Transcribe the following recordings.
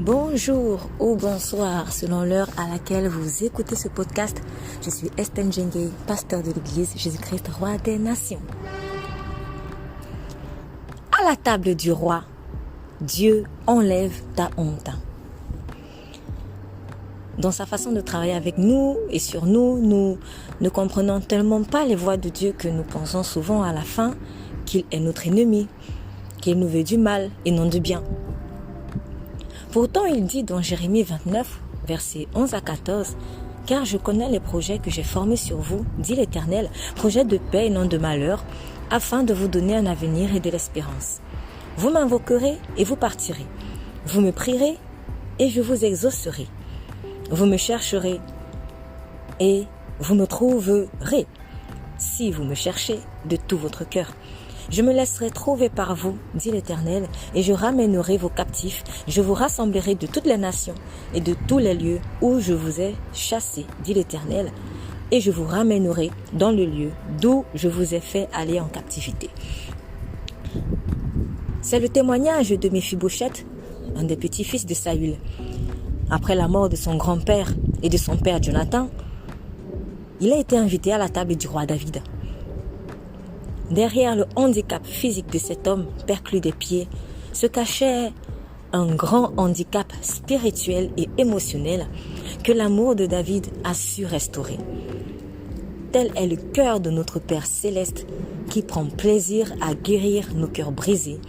Bonjour ou bonsoir selon l'heure à laquelle vous écoutez ce podcast. Je suis Estelle Djengue, pasteur de l'église Jésus-Christ, roi des nations. À la table du roi, Dieu enlève ta honte. Dans sa façon de travailler avec nous et sur nous, nous ne comprenons tellement pas les voies de Dieu que nous pensons souvent à la fin qu'il est notre ennemi, qu'il nous veut du mal et non du bien. Pourtant, il dit dans Jérémie 29, versets 11 à 14, « Car je connais les projets que j'ai formés sur vous, dit l'Éternel, projets de paix et non de malheur, afin de vous donner un avenir et de l'espérance. Vous m'invoquerez et vous partirez. Vous me prierez et je vous exaucerai. Vous me chercherez et vous me trouverez, si vous me cherchez de tout votre cœur. Je me laisserai trouver par vous, dit l'Éternel, et je ramènerai vos captifs. Je vous rassemblerai de toutes les nations et de tous les lieux où je vous ai chassés, dit l'Éternel, et je vous ramènerai dans le lieu d'où je vous ai fait aller en captivité. » C'est le témoignage de Méphibosheth, un des petits-fils de Saül. Après la mort de son grand-père et de son père Jonathan, il a été invité à la table du roi David. Derrière le handicap physique de cet homme perclus des pieds se cachait un grand handicap spirituel et émotionnel que l'amour de David a su restaurer. Tel est le cœur de notre Père céleste qui prend plaisir à guérir nos cœurs brisés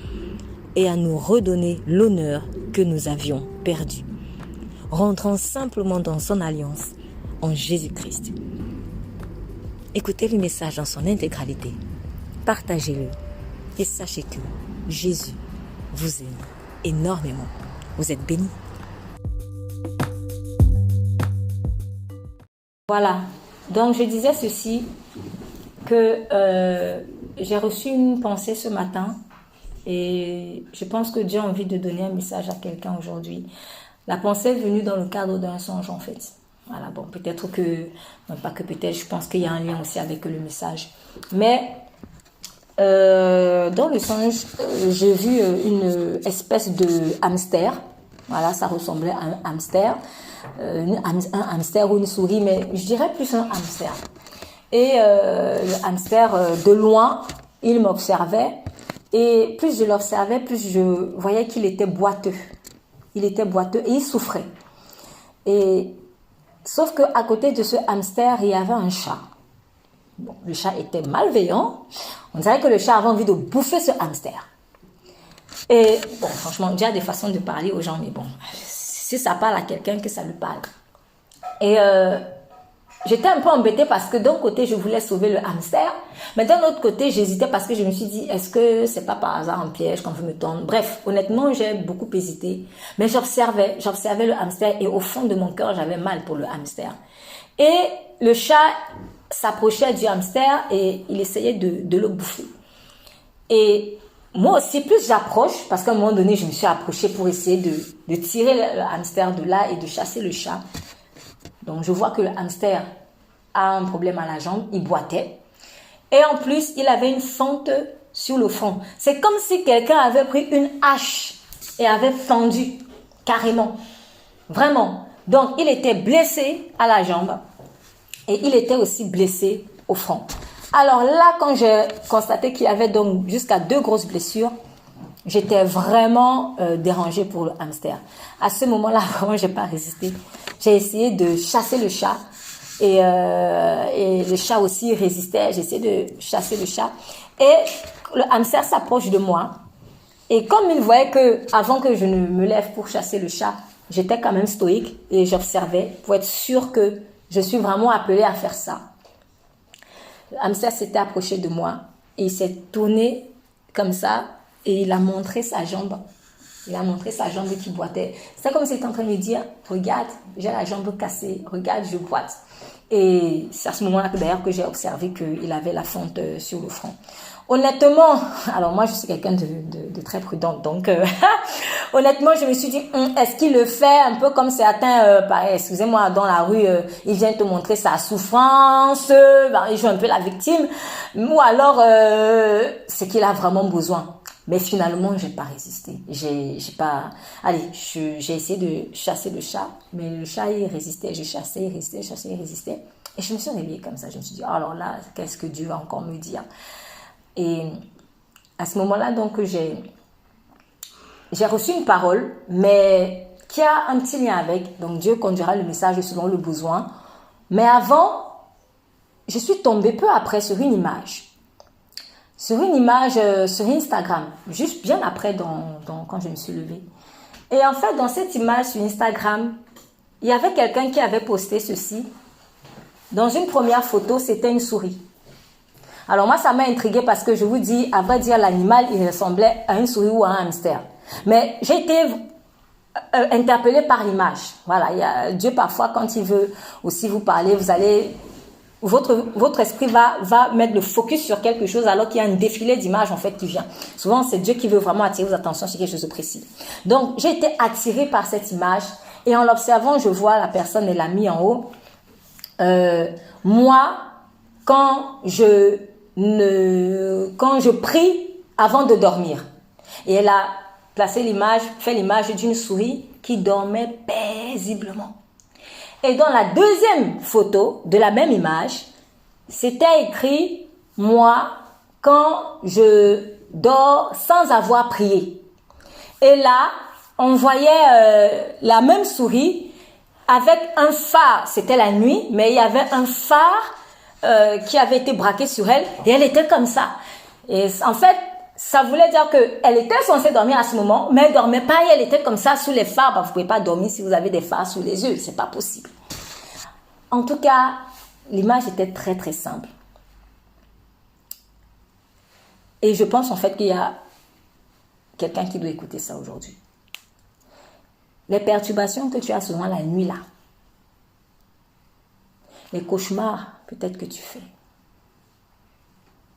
et à nous redonner l'honneur que nous avions perdu. Rentrons simplement dans son alliance en Jésus-Christ. Écoutez le message dans son intégralité. Partagez-le et sachez que Jésus vous aime énormément. Vous êtes bénis. Voilà, donc je disais ceci, que j'ai reçu une pensée ce matin et je pense que Dieu a envie de donner un message à quelqu'un aujourd'hui. La pensée est venue dans le cadre d'un songe en fait. Voilà, bon, peut-être que, non pas que peut-être, je pense qu'il y a un lien aussi avec le message. Mais dans le songe, j'ai vu une espèce de hamster. Voilà, ça ressemblait à un hamster. Un hamster ou une souris, mais je dirais plus un hamster. Et le hamster, de loin, il m'observait. Et plus je l'observais, plus je voyais qu'il était boiteux. Il était boiteux et il souffrait. Et sauf qu'à côté de ce hamster, il y avait un chat. Bon, le chat était malveillant. On dirait que le chat avait envie de bouffer ce hamster. Et bon, franchement, il y a des façons de parler aux gens, mais bon, si ça parle à quelqu'un, que ça lui parle. Et j'étais un peu embêtée parce que d'un côté, je voulais sauver le hamster, mais d'un autre côté, j'hésitais parce que je me suis dit, est-ce que c'est pas par hasard un piège qu'on veut me tendre? Bref, honnêtement, j'ai beaucoup hésité, mais j'observais le hamster et au fond de mon cœur, j'avais mal pour le hamster. Et le chat s'approchait du hamster et il essayait de le bouffer. Et moi aussi, plus j'approche, parce qu'à un moment donné, je me suis approchée pour essayer de tirer le hamster de là et de chasser le chat. Donc, je vois que le hamster a un problème à la jambe, il boitait. Et en plus, il avait une fente sur le front. C'est comme si quelqu'un avait pris une hache et avait fendu carrément. Vraiment. Donc, il était blessé à la jambe. Et il était aussi blessé au front. Alors là, quand j'ai constaté qu'il y avait donc jusqu'à 2 grosses blessures, j'étais vraiment dérangée pour le hamster. À ce moment-là, vraiment, j'ai pas résisté. J'ai essayé de chasser le chat. Et le chat aussi résistait. J'ai essayé de chasser le chat. Et le hamster s'approche de moi. Et comme il voyait que avant que je ne me lève pour chasser le chat, j'étais quand même stoïque et j'observais pour être sûre que je suis vraiment appelée à faire ça. Le hamster s'était approché de moi et il s'est tourné comme ça et il a montré sa jambe. Il a montré sa jambe qui boitait. C'est comme s'il était en train de me dire, regarde, j'ai la jambe cassée, regarde, je boite. Et c'est à ce moment-là d'ailleurs que j'ai observé qu'il avait la fente sur le front. Honnêtement, alors moi je suis quelqu'un de très prudente, donc honnêtement je me suis dit, est-ce qu'il le fait un peu comme certains, pareil, excusez-moi, dans la rue, il vient te montrer sa souffrance, il joue un peu la victime, ou alors c'est qu'il a vraiment besoin. Mais finalement, j'ai pas résisté. J'ai pas... Allez, j'ai essayé de chasser le chat, mais le chat, il résistait. Je chassais, il résistait, je chassais, il résistait. Et je me suis réveillée comme ça. Je me suis dit, oh, alors là, qu'est-ce que Dieu va encore me dire? Et à ce moment-là, donc, j'ai reçu une parole, mais qui a un petit lien avec. Donc, Dieu conduira le message selon le besoin. Mais avant, je suis tombée peu après sur une image. Sur Instagram, juste bien après quand je me suis levée. Et en fait, dans cette image sur Instagram, il y avait quelqu'un qui avait posté ceci. Dans une première photo, c'était une souris. Alors moi, ça m'a intriguée parce que je vous dis, à vrai dire, l'animal, il ressemblait à une souris ou à un hamster. Mais j'ai été interpellée par l'image. Voilà, Dieu parfois, quand il veut aussi vous parler, vous allez... Votre esprit va mettre le focus sur quelque chose alors qu'il y a un défilé d'images en fait qui vient. Souvent, c'est Dieu qui veut vraiment attirer vos attentions sur quelque chose de précis. Donc, j'ai été attirée par cette image et en l'observant, je vois la personne, elle l'a mis en haut. Moi, quand je prie avant de dormir. Et elle a fait l'image d'une souris qui dormait paisiblement. Et dans la deuxième photo de la même image, c'était écrit « Moi, quand je dors sans avoir prié ». Et là, on voyait la même souris avec un phare. C'était la nuit, mais il y avait un phare qui avait été braqué sur elle. Et elle était comme ça. Et en fait, ça voulait dire qu'elle était censée dormir à ce moment, mais elle ne dormait pas et elle était comme ça sous les phares. Vous ne pouvez pas dormir si vous avez des phares sous les yeux. Ce n'est pas possible. En tout cas, l'image était très très simple. Et je pense en fait qu'il y a quelqu'un qui doit écouter ça aujourd'hui. Les perturbations que tu as souvent la nuit là, les cauchemars peut-être que tu fais,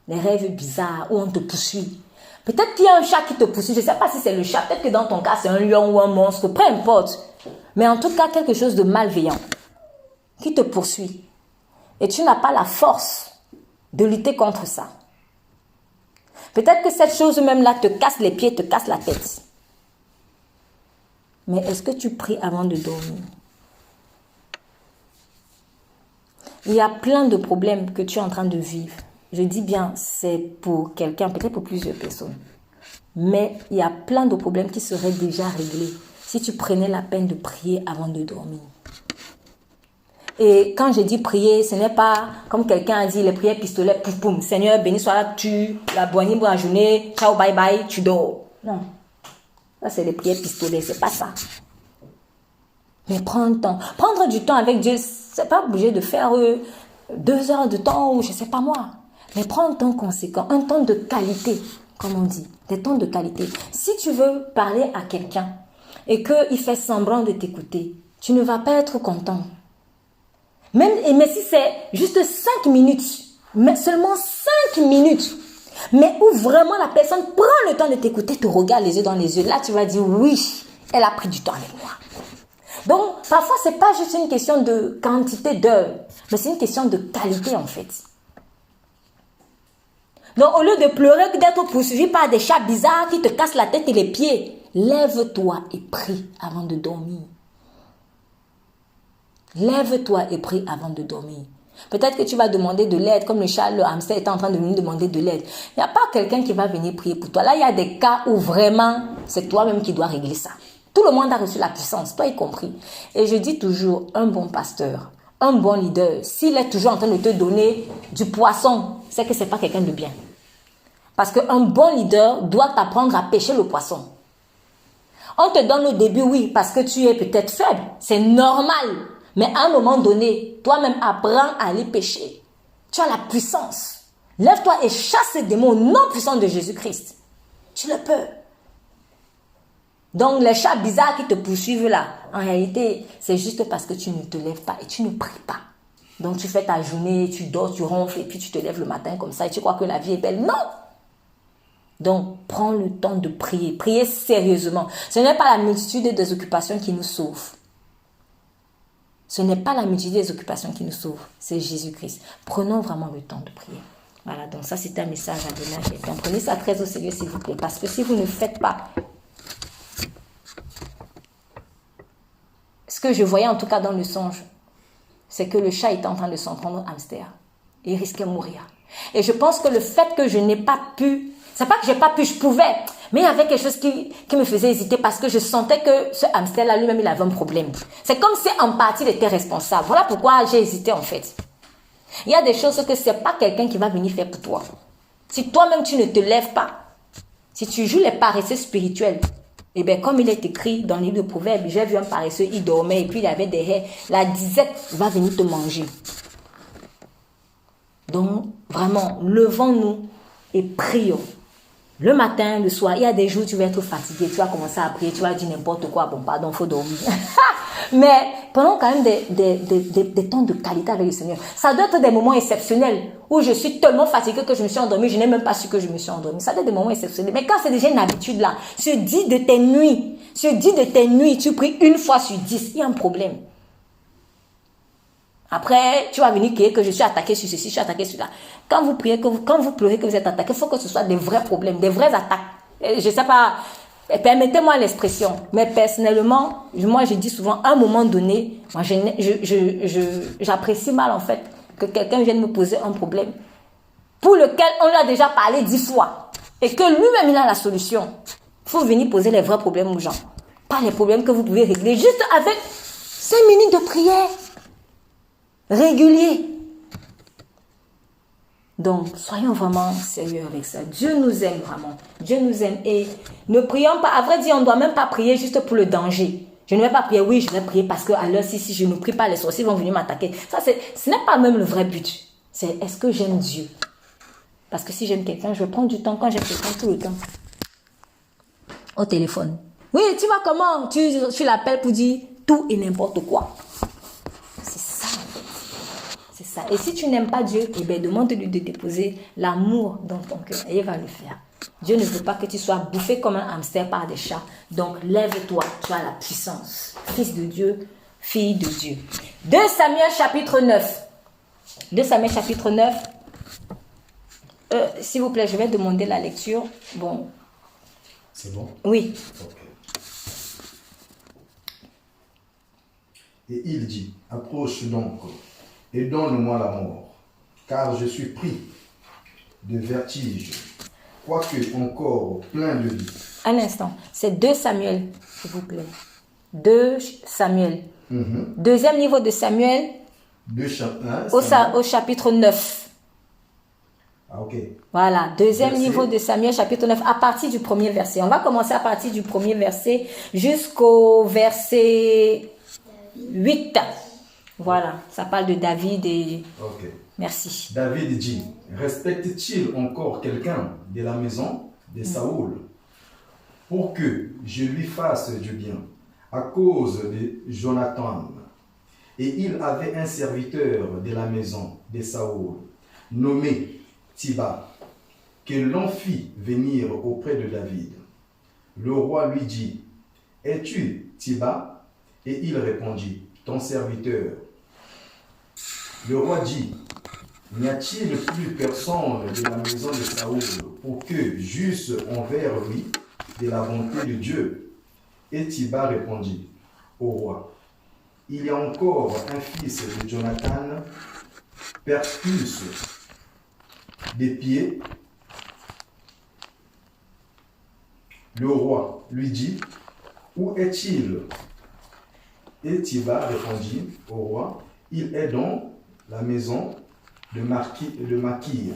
les rêves bizarres où on te poursuit. Peut-être qu'il y a un chat qui te poursuit, je ne sais pas si c'est le chat, peut-être que dans ton cas c'est un lion ou un monstre, peu importe. Mais en tout cas quelque chose de malveillant qui te poursuit. Et tu n'as pas la force de lutter contre ça. Peut-être que cette chose même-là te casse les pieds, te casse la tête. Mais est-ce que tu pries avant de dormir? Il y a plein de problèmes que tu es en train de vivre. Je dis bien, c'est pour quelqu'un, peut-être pour plusieurs personnes. Mais il y a plein de problèmes qui seraient déjà réglés si tu prenais la peine de prier avant de dormir. Et quand je dis prier, ce n'est pas comme quelqu'un a dit les prières pistolet, pouf poum, Seigneur, béni soit là, tu, la boignée pour la journée, ciao, bye bye, tu dors. Non. Ça, c'est les prières pistolet, c'est pas ça. Mais prends le temps. Prendre du temps avec Dieu, c'est pas obligé de faire 2 heures de temps ou je sais pas moi. Mais prends un temps conséquent, un temps de qualité, comme on dit, des temps de qualité. Si tu veux parler à quelqu'un et qu'il fait semblant de t'écouter, tu ne vas pas être content. Mais si c'est juste 5 minutes, mais seulement 5 minutes, mais où vraiment la personne prend le temps de t'écouter, te regarde les yeux dans les yeux, là tu vas dire oui, elle a pris du temps avec moi. Donc parfois c'est pas juste une question de quantité d'heures, mais c'est une question de qualité en fait. Donc au lieu de pleurer, d'être poursuivi par des chats bizarres qui te cassent la tête et les pieds, lève-toi et prie avant de dormir. Lève-toi et prie avant de dormir. Peut-être que tu vas demander de l'aide, comme le chat, le hamster est en train de venir demander de l'aide. Il n'y a pas quelqu'un qui va venir prier pour toi. Là, il y a des cas où vraiment, c'est toi-même qui dois régler ça. Tout le monde a reçu la puissance, toi y compris. Et je dis toujours, un bon pasteur, un bon leader, s'il est toujours en train de te donner du poisson, c'est que ce n'est pas quelqu'un de bien. Parce qu'un bon leader doit t'apprendre à pêcher le poisson. On te donne au début, oui, parce que tu es peut-être faible. C'est normal. Mais à un moment donné, toi-même apprends à aller pêcher. Tu as la puissance. Lève-toi et chasse ces démons au nom puissant de Jésus-Christ. Tu le peux. Donc les chats bizarres qui te poursuivent là, en réalité, c'est juste parce que tu ne te lèves pas et tu ne pries pas. Donc tu fais ta journée, tu dors, tu ronfles et puis tu te lèves le matin comme ça et tu crois que la vie est belle. Non! Donc prends le temps de prier. Priez sérieusement. Ce n'est pas la multitude des occupations qui nous sauve. Ce n'est pas la multitude des occupations qui nous sauve, c'est Jésus-Christ. Prenons vraiment le temps de prier. Voilà, donc ça c'est un message à donner à quelqu'un. Prenez ça très au sérieux s'il vous plaît. Parce que si vous ne faites pas ce que je voyais en tout cas dans le songe, c'est que le chat était en train de s'en prendre au hamster. Il risquait de mourir. Et je pense que le fait que je n'ai pas pu, c'est pas que j'ai pas pu, je pouvais, mais il y avait quelque chose qui me faisait hésiter parce que je sentais que ce hamster-là lui-même, il avait un problème. C'est comme si en partie il était responsable. Voilà pourquoi j'ai hésité en fait. Il y a des choses que c'est pas quelqu'un qui va venir faire pour toi. Si toi-même tu ne te lèves pas, si tu joues les paresseux spirituels, et bien comme il est écrit dans le livre de Proverbes, j'ai vu un paresseux, il dormait et puis il avait des haies, la disette va venir te manger. Donc vraiment, levons-nous et prions. Le matin, le soir, il y a des jours où tu vas être fatigué, tu vas commencer à prier, tu vas dire n'importe quoi, bon pardon, il faut dormir. Mais prenons quand même des temps de qualité avec le Seigneur. Ça doit être des moments exceptionnels où je suis tellement fatiguée que je me suis endormie, je n'ai même pas su que je me suis endormie. Ça doit être des moments exceptionnels. Mais quand c'est déjà une habitude là, se dit de tes nuits, tu pries une fois sur 10, il y a un problème. Après, tu vas venir crier que je suis attaqué sur ceci, je suis attaqué sur là. Quand vous priez, quand vous pleurez que vous êtes attaqué, il faut que ce soit des vrais problèmes, des vraies attaques. Je ne sais pas, permettez-moi l'expression, mais personnellement, moi je dis souvent, à un moment donné, moi j'apprécie mal en fait que quelqu'un vienne me poser un problème pour lequel on lui a déjà parlé 10 fois et que lui-même il a la solution. Il faut venir poser les vrais problèmes aux gens, pas les problèmes que vous pouvez régler juste avec 5 minutes de prière. Régulier. Donc, soyons vraiment sérieux avec ça. Dieu nous aime vraiment. Dieu nous aime. Et ne prions pas. À vrai dire, on ne doit même pas prier juste pour le danger. Je ne vais pas prier. Oui, je vais prier parce que à l'heure, si je ne prie pas, les sorciers vont venir m'attaquer. Ça, ce n'est pas même le vrai but. C'est est-ce que j'aime Dieu? Parce que si j'aime quelqu'un, je vais prendre du temps quand j'aime quelqu'un tout le temps. Au téléphone. Oui, tu vas comment? Tu l'appelles pour dire tout et n'importe quoi. C'est ça. Et si tu n'aimes pas Dieu, eh bien, demande-lui de déposer l'amour dans ton cœur. Et il va le faire. Dieu ne veut pas que tu sois bouffé comme un hamster par des chats. Donc, lève-toi. Tu as la puissance. Fils de Dieu, fille de Dieu. 2 Samuel chapitre 9. 2 Samuel chapitre 9. S'il vous plaît, je vais demander la lecture. Bon. C'est bon? Oui. Okay. Et il dit, approche donc et donne-moi la mort, car je suis pris de vertige, quoique encore plein de vie. Un instant, c'est 2 Samuel, s'il vous plaît. 2 Samuel. Deuxième niveau de Samuel, au chapitre 9. Ah, ok. Voilà, deuxième niveau de Samuel, chapitre 9, à partir du premier verset. On va commencer à partir du premier verset jusqu'au verset 8. Voilà, ça parle de David et... Ok. Merci. David dit, respecte-t-il encore quelqu'un de la maison de Saoul pour que je lui fasse du bien à cause de Jonathan? Et il avait un serviteur de la maison de Saoul nommé Tiba, que l'on fit venir auprès de David. Le roi lui dit, es-tu Tiba? Et il répondit, ton serviteur. Le roi dit, n'y a-t-il plus personne de la maison de Saoul pour que j'eusse envers lui de la bonté de Dieu? Et Tiba répondit au roi, il y a encore un fils de Jonathan, percus des pieds. Le roi lui dit, où est-il? Et Tiba répondit au roi, il est dans la maison de Makir,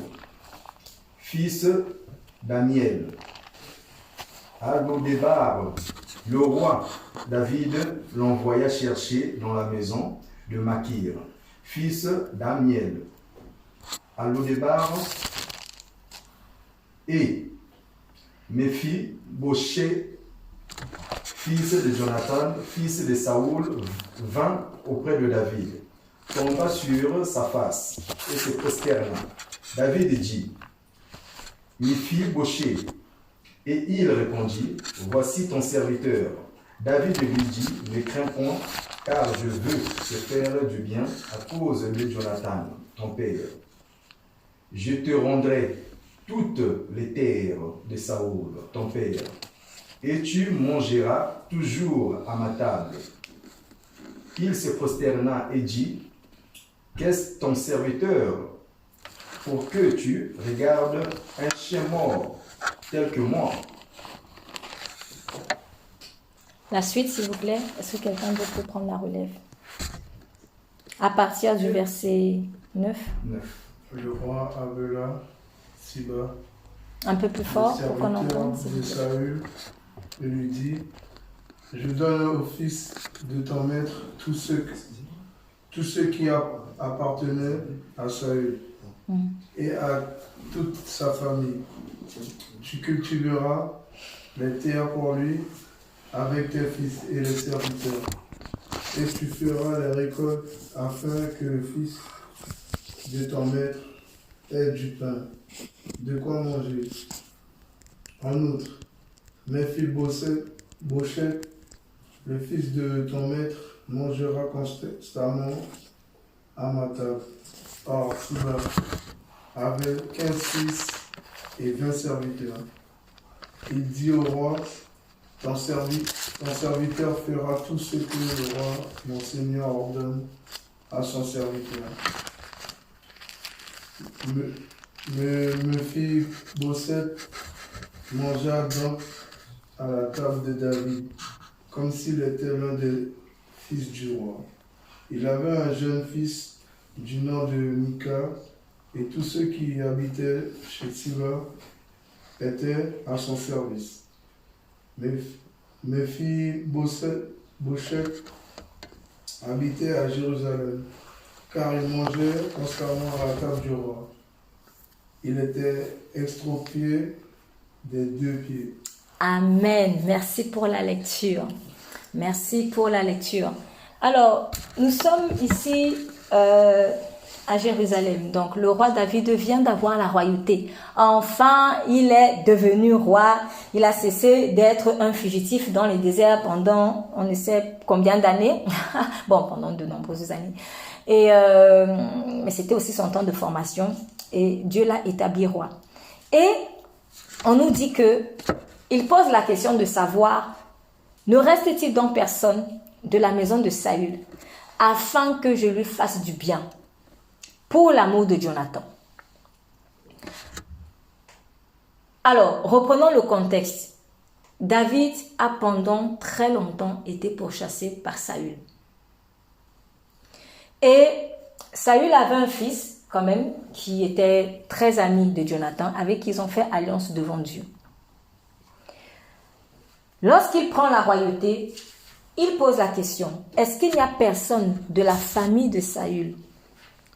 fils d'Amiel. À Lo-débar, le roi David l'envoya chercher dans la maison de Makir, fils d'Amiel. À Lo-débar, et Méphi-Boshet, fils de Jonathan, fils de Saoul, vint auprès de David, tomba sur sa face et se prosterna. David dit, Méphi-Boshet. Et il répondit, voici ton serviteur. David lui dit, ne crains point, car je veux te faire du bien à cause de Jonathan, ton père. je te rendrai toutes les terres de Saoul, ton père, et tu mangeras toujours à ma table. Il se prosterna et dit, qu'est-ce ton serviteur pour que tu regardes un chien mort tel que moi? La suite, s'il vous plaît. Est-ce que quelqu'un d'autre peut prendre la relève? À partir du verset 9. 9. Le roi appela Siba, Un peu plus le fort pour qu'on serviteur entende. s'il vous de plaît. Saül, et lui dit, je donne au fils de ton maître tous ceux qui appartenaient à Saül et à toute sa famille. Tu cultiveras les terres pour lui avec tes fils et les serviteurs. Et tu feras les récoltes afin que le fils de ton maître ait du pain, de quoi manger. En outre, Méphibosheth, le fils de ton maître, mangera constamment à ma table. Or, Siba avait 15 fils et 20 serviteurs. Il dit au roi, ton serviteur fera tout ce que le roi, mon Seigneur, ordonne à son serviteur. Méphibosheth mangea donc à la table de David, comme s'il était l'un des fils du roi. Il avait un jeune fils du nom de Mika, et tous ceux qui habitaient chez Siba étaient à son service. Méphibosheth habitait à Jérusalem, car il mangeait constamment à la table du roi. Il était extropié des 2 pieds. Amen. Merci pour la lecture. Merci pour la lecture. Alors, nous sommes ici à Jérusalem. Donc, le roi David vient d'avoir la royauté. Enfin, il est devenu roi. Il a cessé d'être un fugitif dans les déserts pendant on ne sait combien d'années. Bon, pendant de nombreuses années. Et mais c'était aussi son temps de formation. Et Dieu l'a établi roi. Et on nous dit que il pose la question de savoir, ne reste-t-il donc personne de la maison de Saül afin que je lui fasse du bien pour l'amour de Jonathan? Alors, reprenons le contexte. David a pendant très longtemps été pourchassé par Saül. Et Saül avait un fils quand même qui était très ami de Jonathan, avec qui ils ont fait alliance devant Dieu. Lorsqu'il prend la royauté, il pose la question, est-ce qu'il n'y a personne de la famille de Saül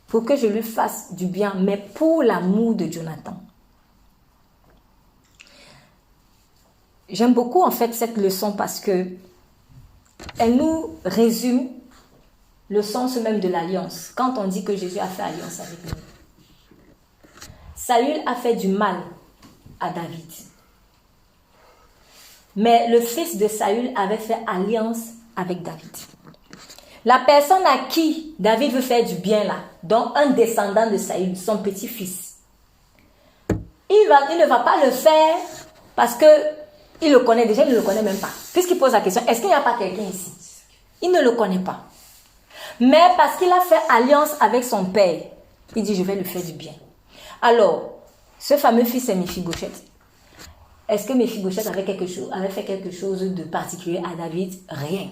pour que je lui fasse du bien, mais pour l'amour de Jonathan? J'aime beaucoup en fait cette leçon parce que elle nous résume le sens même de l'alliance. Quand on dit que Jésus a fait alliance avec nous. Saül a fait du mal à David. Mais le fils de Saül avait fait alliance avec David. La personne à qui David veut faire du bien là, donc un descendant de Saül, son petit-fils, il ne va pas le faire parce que il le connaît déjà, il ne le connaît même pas. Puisqu'il pose la question, est-ce qu'il n'y a pas quelqu'un ici? Il ne le connaît pas. Mais parce qu'il a fait alliance avec son père, il dit, je vais lui faire du bien. Alors, ce fameux fils, c'est Méphibosheth. Est-ce que Méphibosheth avait fait quelque chose de particulier à David? Rien.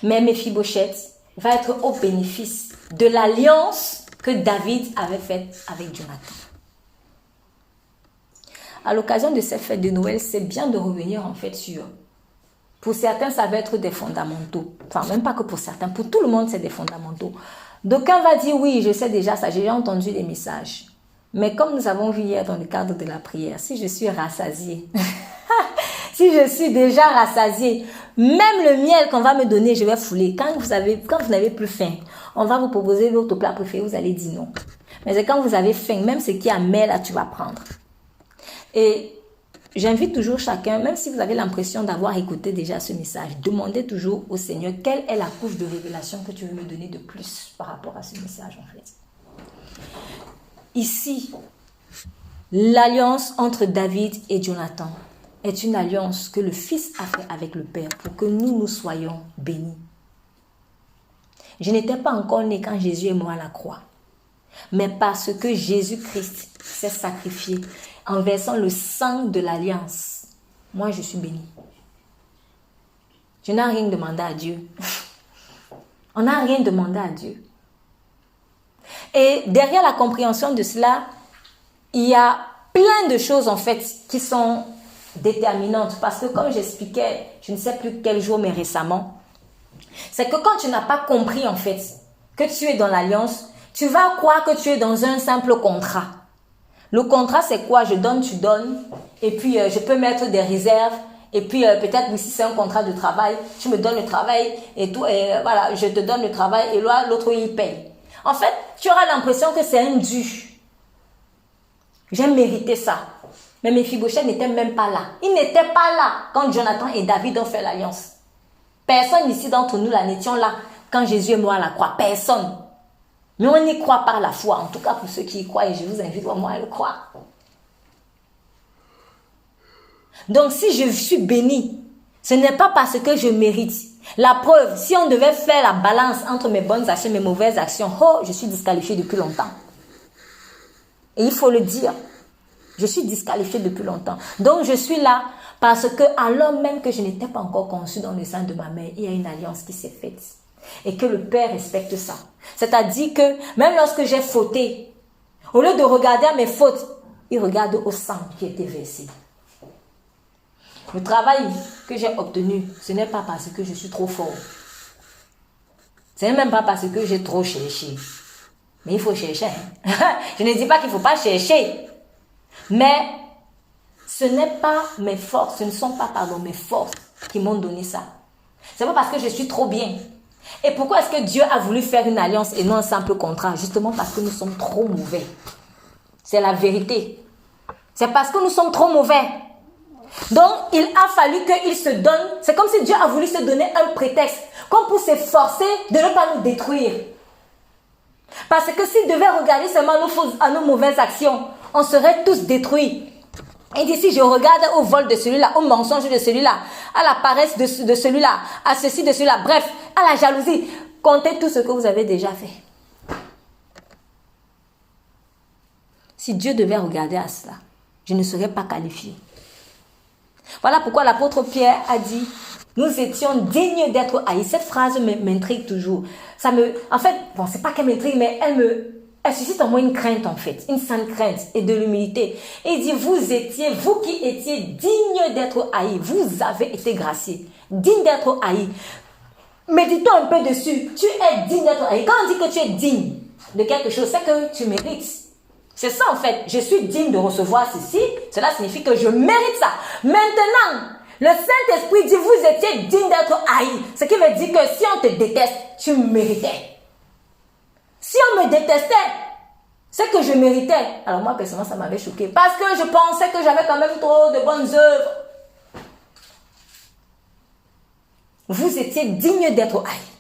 Mais Méphibosheth va être au bénéfice de l'alliance que David avait faite avec Jonathan. À l'occasion de cette fête de Noël, c'est bien de revenir en fait sur... Pour certains, ça va être des fondamentaux. Enfin, même pas que pour certains. Pour tout le monde, c'est des fondamentaux. D'aucuns va dire, oui, je sais déjà ça, j'ai déjà entendu des messages. Mais comme nous avons vu hier dans le cadre de la prière, si je suis rassasiée, si je suis déjà rassasiée, même le miel qu'on va me donner, je vais fouler. Quand vous n'avez plus faim, on va vous proposer votre plat préféré, vous allez dire non. Mais c'est quand vous avez faim, même ce qui est amer, là, tu vas prendre. Et j'invite toujours chacun, même si vous avez l'impression d'avoir écouté déjà ce message, demandez toujours au Seigneur quelle est la couche de révélation que tu veux me donner de plus par rapport à ce message en fait. ici, l'alliance entre David et Jonathan est une alliance que le Fils a fait avec le Père pour que nous soyons bénis. Je n'étais pas encore né quand Jésus est mort à la croix. Mais parce que Jésus-Christ s'est sacrifié en versant le sang de l'alliance, moi je suis béni. Je n'ai rien demandé à Dieu. On n'a rien demandé à Dieu. Et derrière la compréhension de cela, il y a plein de choses en fait qui sont déterminantes. Parce que comme j'expliquais, je ne sais plus quel jour, mais récemment, c'est que quand tu n'as pas compris en fait que tu es dans l'alliance, tu vas croire que tu es dans un simple contrat. Le contrat, c'est quoi? Je donne, tu donnes. Et puis, je peux mettre des réserves. Et puis, peut-être, si c'est un contrat de travail, tu me donnes le travail et tout. Et voilà, je te donne le travail et là, l'autre, il paye. En fait, tu auras l'impression que c'est un dû. J'ai mérité ça. Mais Méphibosheth n'était même pas là. Il n'était pas là quand Jonathan et David ont fait l'alliance. Personne ici d'entre nous là n'étions là quand Jésus est mort à la croix. Personne. Mais on y croit par la foi. En tout cas, pour ceux qui y croient, et je vous invite vraiment à le croire. Donc, si je suis béni, ce n'est pas parce que je mérite. La preuve, si on devait faire la balance entre mes bonnes actions et mes mauvaises actions, oh, je suis disqualifiée depuis longtemps. Et il faut le dire. Je suis disqualifiée depuis longtemps. Donc, je suis là parce que, alors même que je n'étais pas encore conçue dans le sein de ma mère, il y a une alliance qui s'est faite. Et que le Père respecte ça. C'est-à-dire que même lorsque j'ai fauté, au lieu de regarder à mes fautes, il regarde au sang qui était versé. Le travail que j'ai obtenu, ce n'est pas parce que je suis trop fort. Ce n'est même pas parce que j'ai trop cherché. Mais il faut chercher. Hein? Je ne dis pas qu'il ne faut pas chercher. Mais ce n'est pas mes forces, ce ne sont pas mes forces qui m'ont donné ça. C'est pas parce que je suis trop bien. Et pourquoi est-ce que Dieu a voulu faire une alliance et non un simple contrat? Justement parce que nous sommes trop mauvais. C'est la vérité. C'est parce que nous sommes trop mauvais. Donc, il a fallu qu'il se donne. C'est comme si Dieu a voulu se donner un prétexte, comme pour s'efforcer de ne pas nous détruire. Parce que s'il devait regarder seulement à nos mauvaises actions, on serait tous détruits. Et d'ici, je regarde au vol de celui-là, au mensonge de celui-là, à la paresse de celui-là, à ceci de celui-là, bref, à la jalousie. Comptez tout ce que vous avez déjà fait. Si Dieu devait regarder à cela, je ne serais pas qualifiée. Voilà pourquoi l'apôtre Pierre a dit, nous étions dignes d'être haïs. Cette phrase m'intrigue toujours. En fait, bon, c'est pas qu'elle m'intrigue, mais elle suscite en moi une crainte en fait, une sainte crainte et de l'humilité. Et il dit, vous qui étiez dignes d'être haïs, vous avez été graciés, dignes d'être haïs. Méditons un peu dessus. Tu es digne d'être haïs. Quand on dit que tu es digne de quelque chose, c'est que tu mérites. C'est ça en fait. Je suis digne de recevoir ceci. Cela signifie que je mérite ça. Maintenant, le Saint-Esprit dit, vous étiez digne d'être haïs. Ce qui veut dire que si on te déteste, tu méritais. Si on me détestait, c'est que je méritais. Alors moi, personnellement, ça m'avait choqué. Parce que je pensais que j'avais quand même trop de bonnes œuvres. Vous étiez digne d'être haïs.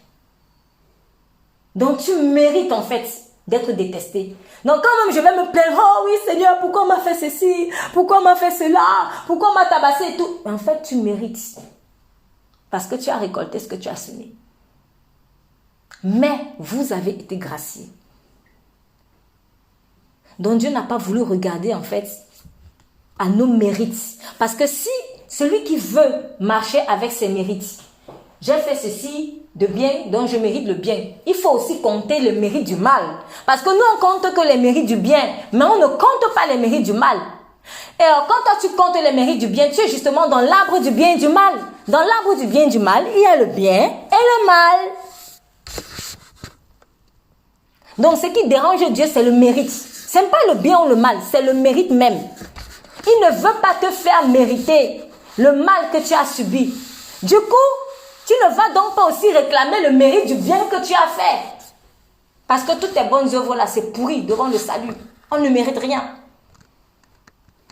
Donc tu mérites en fait d'être détesté. Donc quand même je vais me plaindre, oh oui Seigneur, pourquoi on m'a fait ceci, pourquoi on m'a fait cela, pourquoi on m'a tabassé et tout. En fait tu mérites. Parce que tu as récolté ce que tu as semé. Mais vous avez été graciés. Donc Dieu n'a pas voulu regarder en fait à nos mérites. Parce que si celui qui veut marcher avec ses mérites, j'ai fait ceci de bien, donc je mérite le bien. Il faut aussi compter le mérite du mal. Parce que nous, on compte que les mérites du bien, mais on ne compte pas les mérites du mal. Et alors, quand toi, tu comptes les mérites du bien, tu es justement dans l'arbre du bien et du mal. Dans l'arbre du bien et du mal, il y a le bien et le mal. Donc, ce qui dérange Dieu, c'est le mérite. Ce n'est pas le bien ou le mal, c'est le mérite même. Il ne veut pas te faire mériter le mal que tu as subi. Du coup, tu ne vas donc pas aussi réclamer le mérite du bien que tu as fait. Parce que toutes tes bonnes œuvres là, c'est pourri devant le salut. On ne mérite rien.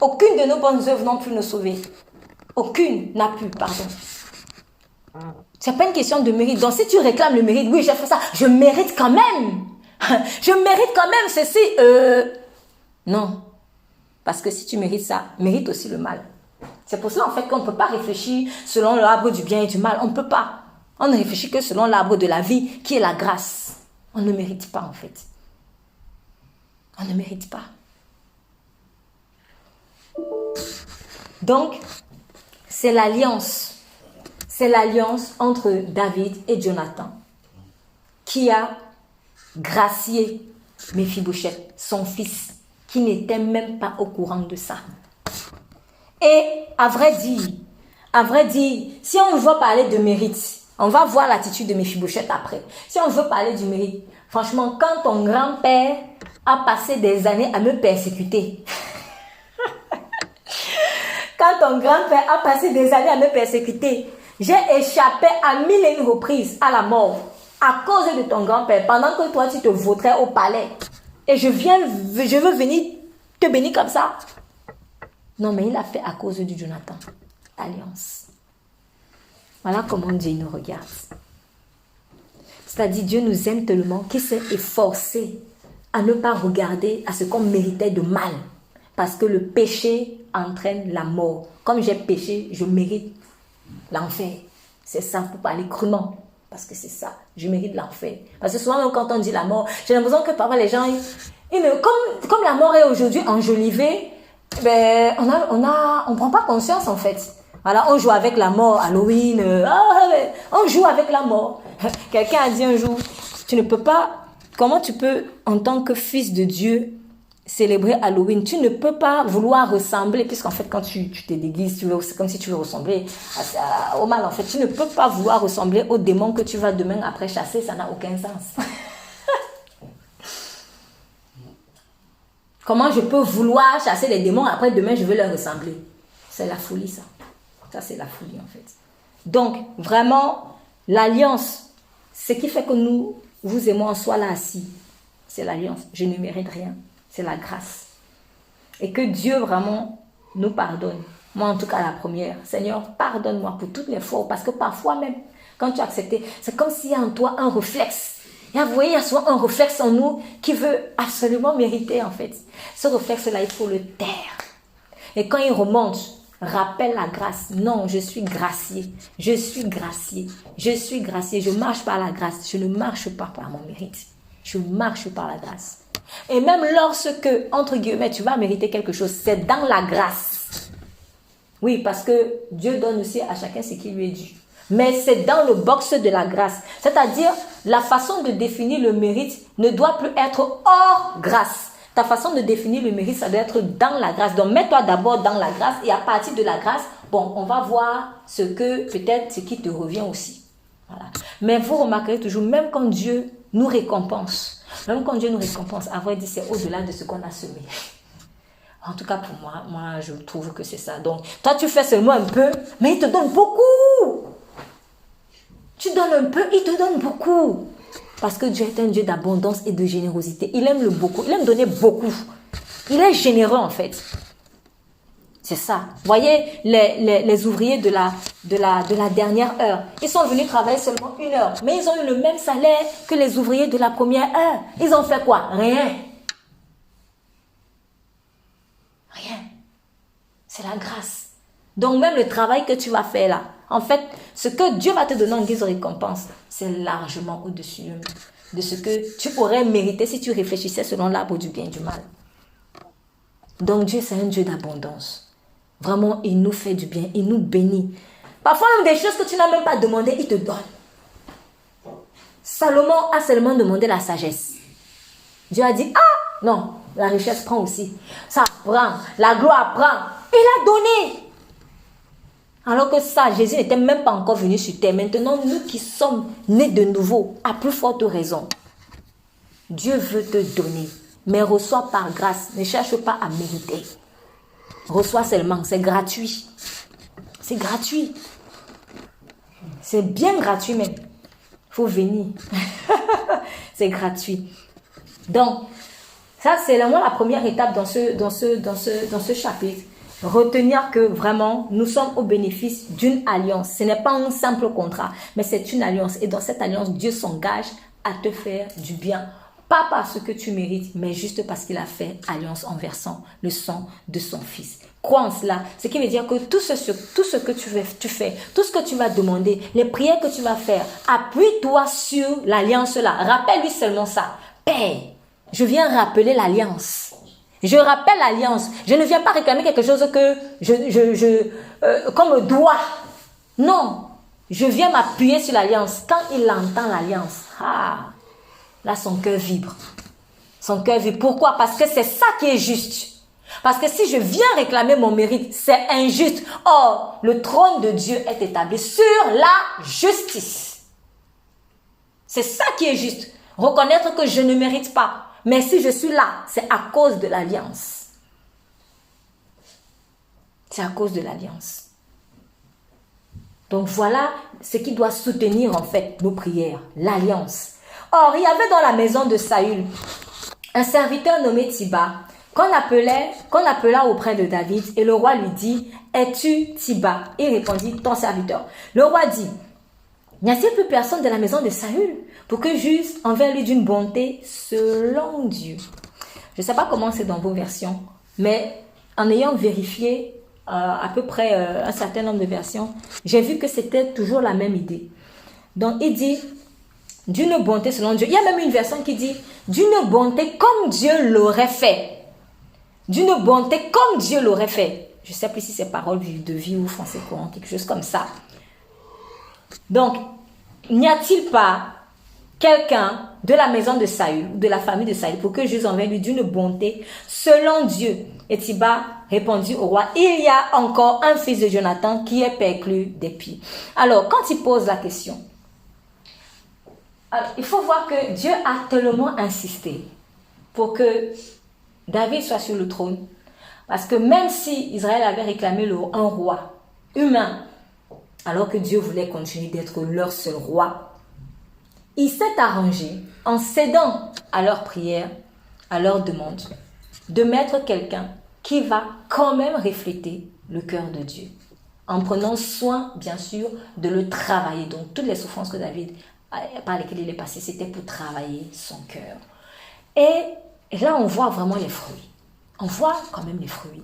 Aucune de nos bonnes œuvres n'ont pu nous sauver. Aucune n'a pu, pardon. C'est pas une question de mérite. Donc si tu réclames le mérite, oui j'ai fait ça, je mérite quand même. Je mérite quand même ceci. Non. Parce que si tu mérites ça, mérite aussi le mal. C'est pour cela en fait qu'on ne peut pas réfléchir selon l'arbre du bien et du mal. On ne peut pas. On ne réfléchit que selon l'arbre de la vie qui est la grâce. On ne mérite pas en fait. On ne mérite pas. Donc, c'est l'alliance. C'est l'alliance entre David et Jonathan qui a gracié Méphibosheth, son fils, qui n'était même pas au courant de ça. Et à vrai dire, si on veut parler de mérite, on va voir l'attitude de Méphibosheth après. Si on veut parler du mérite, franchement, quand ton grand-père a passé des années à me persécuter, quand ton grand-père a passé des années à me persécuter, j'ai échappé à 1001 reprises à la mort à cause de ton grand-père, pendant que toi tu te vautrais au palais. Et je veux venir te bénir comme ça. Non, mais il a fait à cause du Jonathan. Alliance. Voilà comment Dieu nous regarde. C'est-à-dire, Dieu nous aime tellement qu'il s'est efforcé à ne pas regarder à ce qu'on méritait de mal. Parce que le péché entraîne la mort. Comme j'ai péché, je mérite l'enfer. C'est ça, pour parler crûment. Parce que c'est ça, je mérite l'enfer. Parce que souvent, même quand on dit la mort, j'ai l'impression que parfois les gens, comme la mort est aujourd'hui enjolivée, ben, on prend pas conscience en fait. Voilà, on joue avec la mort, Halloween, on joue avec la mort. Quelqu'un a dit un jour, tu ne peux pas, comment tu peux, en tant que fils de Dieu, célébrer Halloween? Tu ne peux pas vouloir ressembler, puisqu'en fait, quand tu te déguises, c'est comme si tu veux ressembler au mal, en fait. Tu ne peux pas vouloir ressembler au démon que tu vas demain après chasser, ça n'a aucun sens. Comment je peux vouloir chasser les démons, après demain, je veux leur ressembler? C'est la folie, ça. Ça, c'est la folie, en fait. Donc, vraiment, l'alliance, ce qui fait que nous, vous et moi, on soit là assis, c'est l'alliance. Je ne mérite rien. C'est la grâce. Et que Dieu vraiment nous pardonne. Moi, en tout cas, la première. Seigneur, pardonne-moi pour toutes les fois. Parce que parfois même, quand tu as accepté, c'est comme s'il y a en toi un réflexe. Et vous voyez, il y a souvent un réflexe en nous qui veut absolument mériter, en fait. Ce réflexe-là, il faut le taire. Et quand il remonte, rappelle la grâce. Non, je suis gracié. Je suis gracié. Je suis gracié. Je marche par la grâce. Je ne marche pas par mon mérite. Je marche par la grâce. Et même lorsque, entre guillemets, tu vas mériter quelque chose, c'est dans la grâce. Oui, parce que Dieu donne aussi à chacun ce qui lui est dû. Mais c'est dans le box de la grâce. C'est-à-dire, la façon de définir le mérite ne doit plus être hors grâce. Ta façon de définir le mérite, ça doit être dans la grâce. Donc, mets-toi d'abord dans la grâce et à partir de la grâce, bon, on va voir ce qui te revient aussi. Voilà. Mais vous remarquerez toujours, même quand Dieu nous récompense, à vrai dire, c'est au-delà de ce qu'on a semé. En tout cas, pour moi, je trouve que c'est ça. Donc, toi, tu fais seulement un peu, mais il te donne beaucoup. Tu donnes un peu, il te donne beaucoup. Parce que Dieu est un Dieu d'abondance et de générosité. Il aime le beaucoup. Il aime donner beaucoup. Il est généreux, en fait. C'est ça. Vous voyez, les ouvriers de la dernière heure, ils sont venus travailler seulement 1 heure. Mais ils ont eu le même salaire que les ouvriers de la première heure. Ils ont fait quoi? Rien. Rien. C'est la grâce. Donc même le travail que tu vas faire là, en fait, ce que Dieu va te donner en guise de récompense, c'est largement au-dessus de ce que tu aurais mérité si tu réfléchissais selon l'arbre du bien et du mal. Donc Dieu, c'est un Dieu d'abondance. Vraiment, il nous fait du bien, il nous bénit. Parfois même des choses que tu n'as même pas demandé, il te donne. Salomon a seulement demandé la sagesse. Dieu a dit, ah non, la richesse prend aussi. Ça prend, la gloire prend. Il a donné. Alors que ça, Jésus n'était même pas encore venu sur terre. Maintenant, nous qui sommes nés de nouveau, à plus forte raison, Dieu veut te donner. Mais reçois par grâce. Ne cherche pas à mériter. Reçois seulement. C'est gratuit. C'est gratuit. C'est bien gratuit même. Il faut venir. C'est gratuit. Donc, ça c'est vraiment la première étape dans ce chapitre. Retenir que vraiment, nous sommes au bénéfice d'une alliance. Ce n'est pas un simple contrat, mais c'est une alliance. Et dans cette alliance, Dieu s'engage à te faire du bien Pas parce que tu mérites, mais juste parce qu'il a fait alliance en versant le sang de son Fils. Crois en cela. Ce qui veut dire que tout ce que tu fais, tout ce que tu vas demander, les prières que tu vas faire, appuie-toi sur l'alliance-là. Rappelle-lui seulement ça. Père, je viens rappeler l'alliance. Je rappelle l'alliance. Je ne viens pas réclamer quelque chose que qu'on me doit. Non. Je viens m'appuyer sur l'alliance. Quand il entend l'alliance, là son cœur vibre. Son cœur vibre. Pourquoi? Parce que c'est ça qui est juste. Parce que si je viens réclamer mon mérite, c'est injuste. Or, le trône de Dieu est établi sur la justice. C'est ça qui est juste. Reconnaître que je ne mérite pas. Mais si je suis là, c'est à cause de l'alliance. C'est à cause de l'alliance. Donc voilà ce qui doit soutenir en fait nos prières, l'alliance. Or, il y avait dans la maison de Saül un serviteur nommé Tiba qu'on appela auprès de David et le roi lui dit, es-tu Tiba? Il répondit, ton serviteur. Le roi dit, n'y a-t-il plus personne de la maison de Saül pour que j'use envers lui d'une bonté selon Dieu? Je ne sais pas comment c'est dans vos versions, mais en ayant vérifié à peu près un certain nombre de versions, j'ai vu que c'était toujours la même idée. Donc il dit, d'une bonté selon Dieu. Il y a même une version qui dit, d'une bonté comme Dieu l'aurait fait. D'une bonté comme Dieu l'aurait fait. Je ne sais plus si c'est parole de vie ou français courant, quelque chose comme ça. Donc, n'y a-t-il pas quelqu'un de la maison de Saül, de la famille de Saül, pour que j'use envers lui d'une bonté selon Dieu? Et Tiba répondit au roi, il y a encore un fils de Jonathan qui est perclus des pieds. Alors, quand il pose la question, il faut voir que Dieu a tellement insisté pour que David soit sur le trône. Parce que même si Israël avait réclamé un roi humain, alors que Dieu voulait continuer d'être leur seul roi, il s'est arrangé en cédant à leurs prières, à leurs demandes, de mettre quelqu'un qui va quand même refléter le cœur de Dieu. En prenant soin, bien sûr, de le travailler. Donc, toutes les souffrances que David, par lesquelles il est passé, c'était pour travailler son cœur. Et là, on voit vraiment les fruits. On voit quand même les fruits.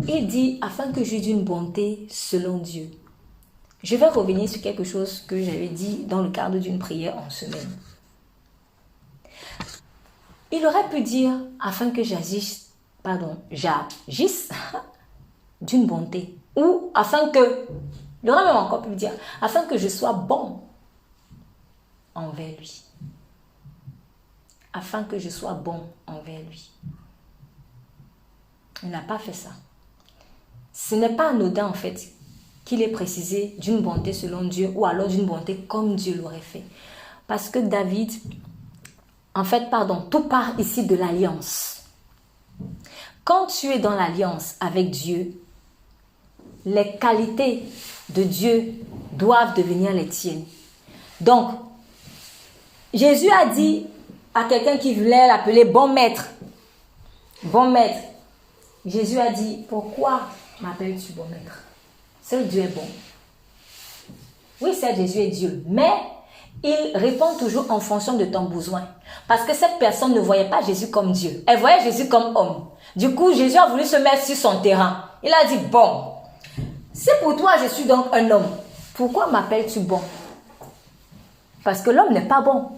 Il dit, afin que j'eus une bonté selon Dieu. Je vais revenir sur quelque chose que j'avais dit dans le cadre d'une prière en semaine. Il aurait pu dire, afin que j'agisse d'une bonté. Ou afin que, il aurait même encore pu dire, afin que je sois bon envers lui. Afin que je sois bon envers lui. Il n'a pas fait ça. Ce n'est pas anodin en fait qu'il ait précisé d'une bonté selon Dieu ou alors d'une bonté comme Dieu l'aurait fait. Parce que David, tout part ici de l'alliance. Quand tu es dans l'alliance avec Dieu, les qualités de Dieu doivent devenir les tiennes. Donc, Jésus a dit à quelqu'un qui voulait l'appeler bon maître. Bon maître. Jésus a dit, pourquoi m'appelles-tu bon maître? Seul Dieu est bon. Oui, certes, Jésus est Dieu, mais il répond toujours en fonction de ton besoin. Parce que cette personne ne voyait pas Jésus comme Dieu. Elle voyait Jésus comme homme. Du coup, Jésus a voulu se mettre sur son terrain. Il a dit, bon, si pour toi je suis donc un homme, pourquoi m'appelles-tu bon? Parce que l'homme n'est pas bon.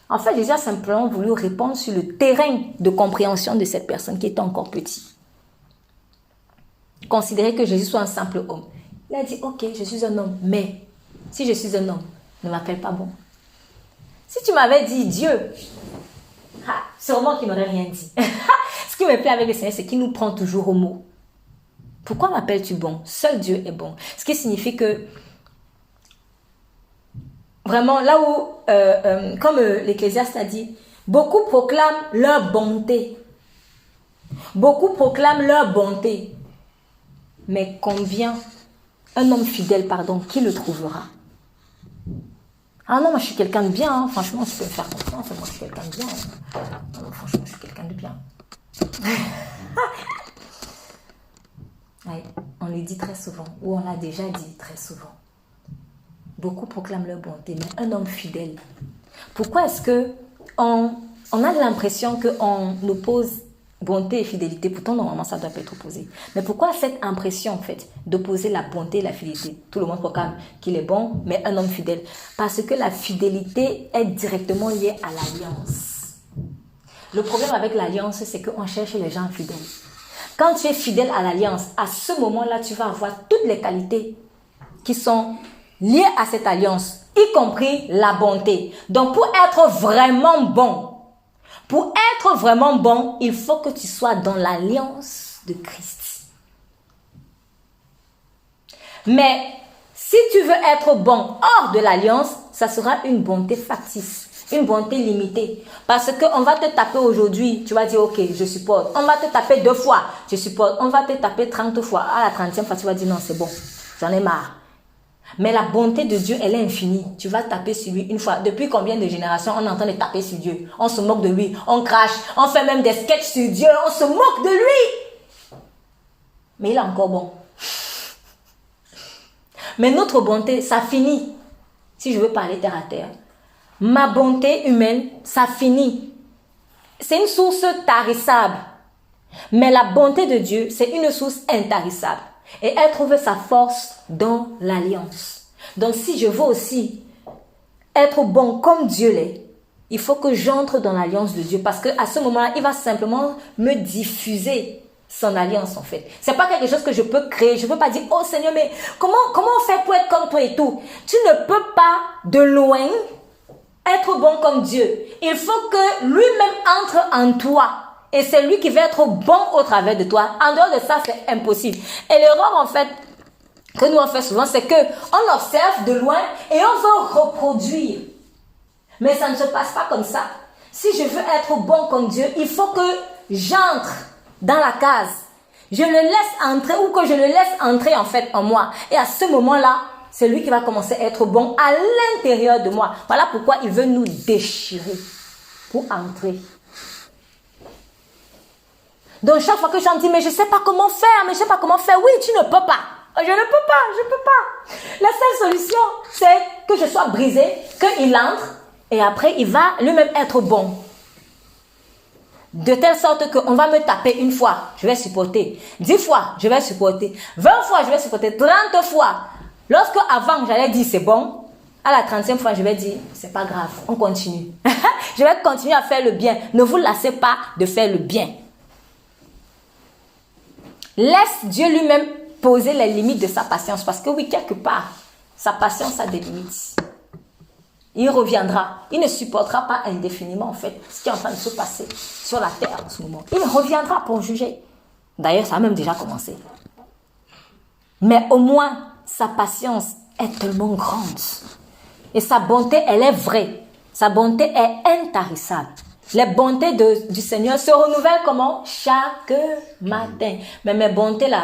En fait, Jésus a simplement voulu répondre sur le terrain de compréhension de cette personne qui était encore petit. Considérer que Jésus soit un simple homme. Il a dit, ok, je suis un homme, mais si je suis un homme, ne m'appelle pas bon. Si tu m'avais dit Dieu, sûrement qu'il n'aurait rien dit. Ce qui me plaît avec le Seigneur, c'est qu'il nous prend toujours au mot. Pourquoi m'appelles-tu bon? Seul Dieu est bon. Ce qui signifie que vraiment, là où, comme l'Ecclésiaste a dit, beaucoup proclament leur bonté. Beaucoup proclament leur bonté. Mais combien un homme fidèle, qui le trouvera? Ah non, moi je suis quelqu'un de bien, hein. Franchement, tu peux me faire confiance, moi je suis quelqu'un de bien. Non, franchement, je suis quelqu'un de bien. Ouais, on le dit très souvent, ou on l'a déjà dit très souvent. Beaucoup proclament leur bonté, mais un homme fidèle. Pourquoi est-ce que on a l'impression qu'on oppose bonté et fidélité. Pourtant, normalement, ça doit pas être opposé. Mais pourquoi cette impression, en fait, d'opposer la bonté et la fidélité? Tout le monde proclame qu'il est bon, mais un homme fidèle. Parce que la fidélité est directement liée à l'alliance. Le problème avec l'alliance, c'est qu'on cherche les gens fidèles. Quand tu es fidèle à l'alliance, à ce moment-là, tu vas avoir toutes les qualités qui sont liées à cette alliance, y compris la bonté. Donc, pour être vraiment bon, il faut que tu sois dans l'alliance de Christ. Mais si tu veux être bon hors de l'alliance, ça sera une bonté factice, une bonté limitée. Parce qu'on va te taper aujourd'hui, tu vas dire ok, je supporte. On va te taper 2 fois, je supporte. On va te taper 30 fois. À la 30e fois, tu vas dire non, c'est bon, j'en ai marre. Mais la bonté de Dieu, elle est infinie. Tu vas taper sur lui une fois. Depuis combien de générations on est en train de taper sur Dieu? On se moque de lui, on crache, on fait même des sketchs sur Dieu, on se moque de lui. Mais il est encore bon. Mais notre bonté, ça finit. Si je veux parler terre à terre. Ma bonté humaine, ça finit. C'est une source tarissable. Mais la bonté de Dieu, c'est une source intarissable. Et elle trouve sa force dans l'alliance. Donc si je veux aussi être bon comme Dieu l'est, il faut que j'entre dans l'alliance de Dieu. Parce qu'à ce moment-là, il va simplement me diffuser son alliance en fait. C'est pas quelque chose que je peux créer. Je peux pas dire, oh Seigneur, mais comment on fait pour être comme toi et tout? Tu ne peux pas de loin être bon comme Dieu. Il faut que lui-même entre en toi. Et c'est lui qui va être bon au travers de toi. En dehors de ça, c'est impossible. Et l'erreur, en fait, que nous on fait souvent, c'est qu'on observe de loin et on veut reproduire. Mais ça ne se passe pas comme ça. Si je veux être bon comme Dieu, il faut que j'entre dans la case. Je le laisse entrer ou que je le laisse entrer en fait en moi. Et à ce moment-là, c'est lui qui va commencer à être bon à l'intérieur de moi. Voilà pourquoi il veut nous déchirer pour entrer. Donc chaque fois que j'en dis, mais je ne sais pas comment faire, oui, tu ne peux pas. Je ne peux pas. La seule solution, c'est que je sois brisé, qu'il entre, et après, il va lui-même être bon. De telle sorte qu'on va me taper une fois, je vais supporter. 10 fois, je vais supporter. 20 fois, je vais supporter. 30 fois. Lorsque avant, j'allais dire c'est bon, à la 30e fois, je vais dire c'est pas grave, on continue. Je vais continuer à faire le bien. Ne vous lassez pas de faire le bien. Laisse Dieu lui-même poser les limites de sa patience. Parce que oui, quelque part, sa patience a des limites. Il reviendra. Il ne supportera pas indéfiniment, en fait, ce qui est en train de se passer sur la terre en ce moment. Il reviendra pour juger. D'ailleurs, ça a même déjà commencé. Mais au moins, sa patience est tellement grande. Et sa bonté, elle est vraie. Sa bonté est intarissable. Les bontés du Seigneur se renouvellent comment? Chaque matin. Mais mes bontés là,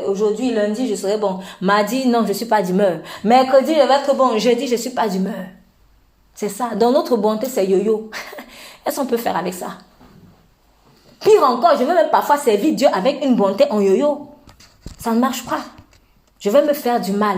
aujourd'hui, lundi, je serai bon. Mardi, non, je ne suis pas d'humeur. Mercredi, je vais être bon. Jeudi, je ne suis pas d'humeur. C'est ça. Dans notre bonté, c'est yo-yo. Est-ce qu'on peut faire avec ça? Pire encore, je vais même parfois servir Dieu avec une bonté en yo-yo. Ça ne marche pas. Je vais me faire du mal.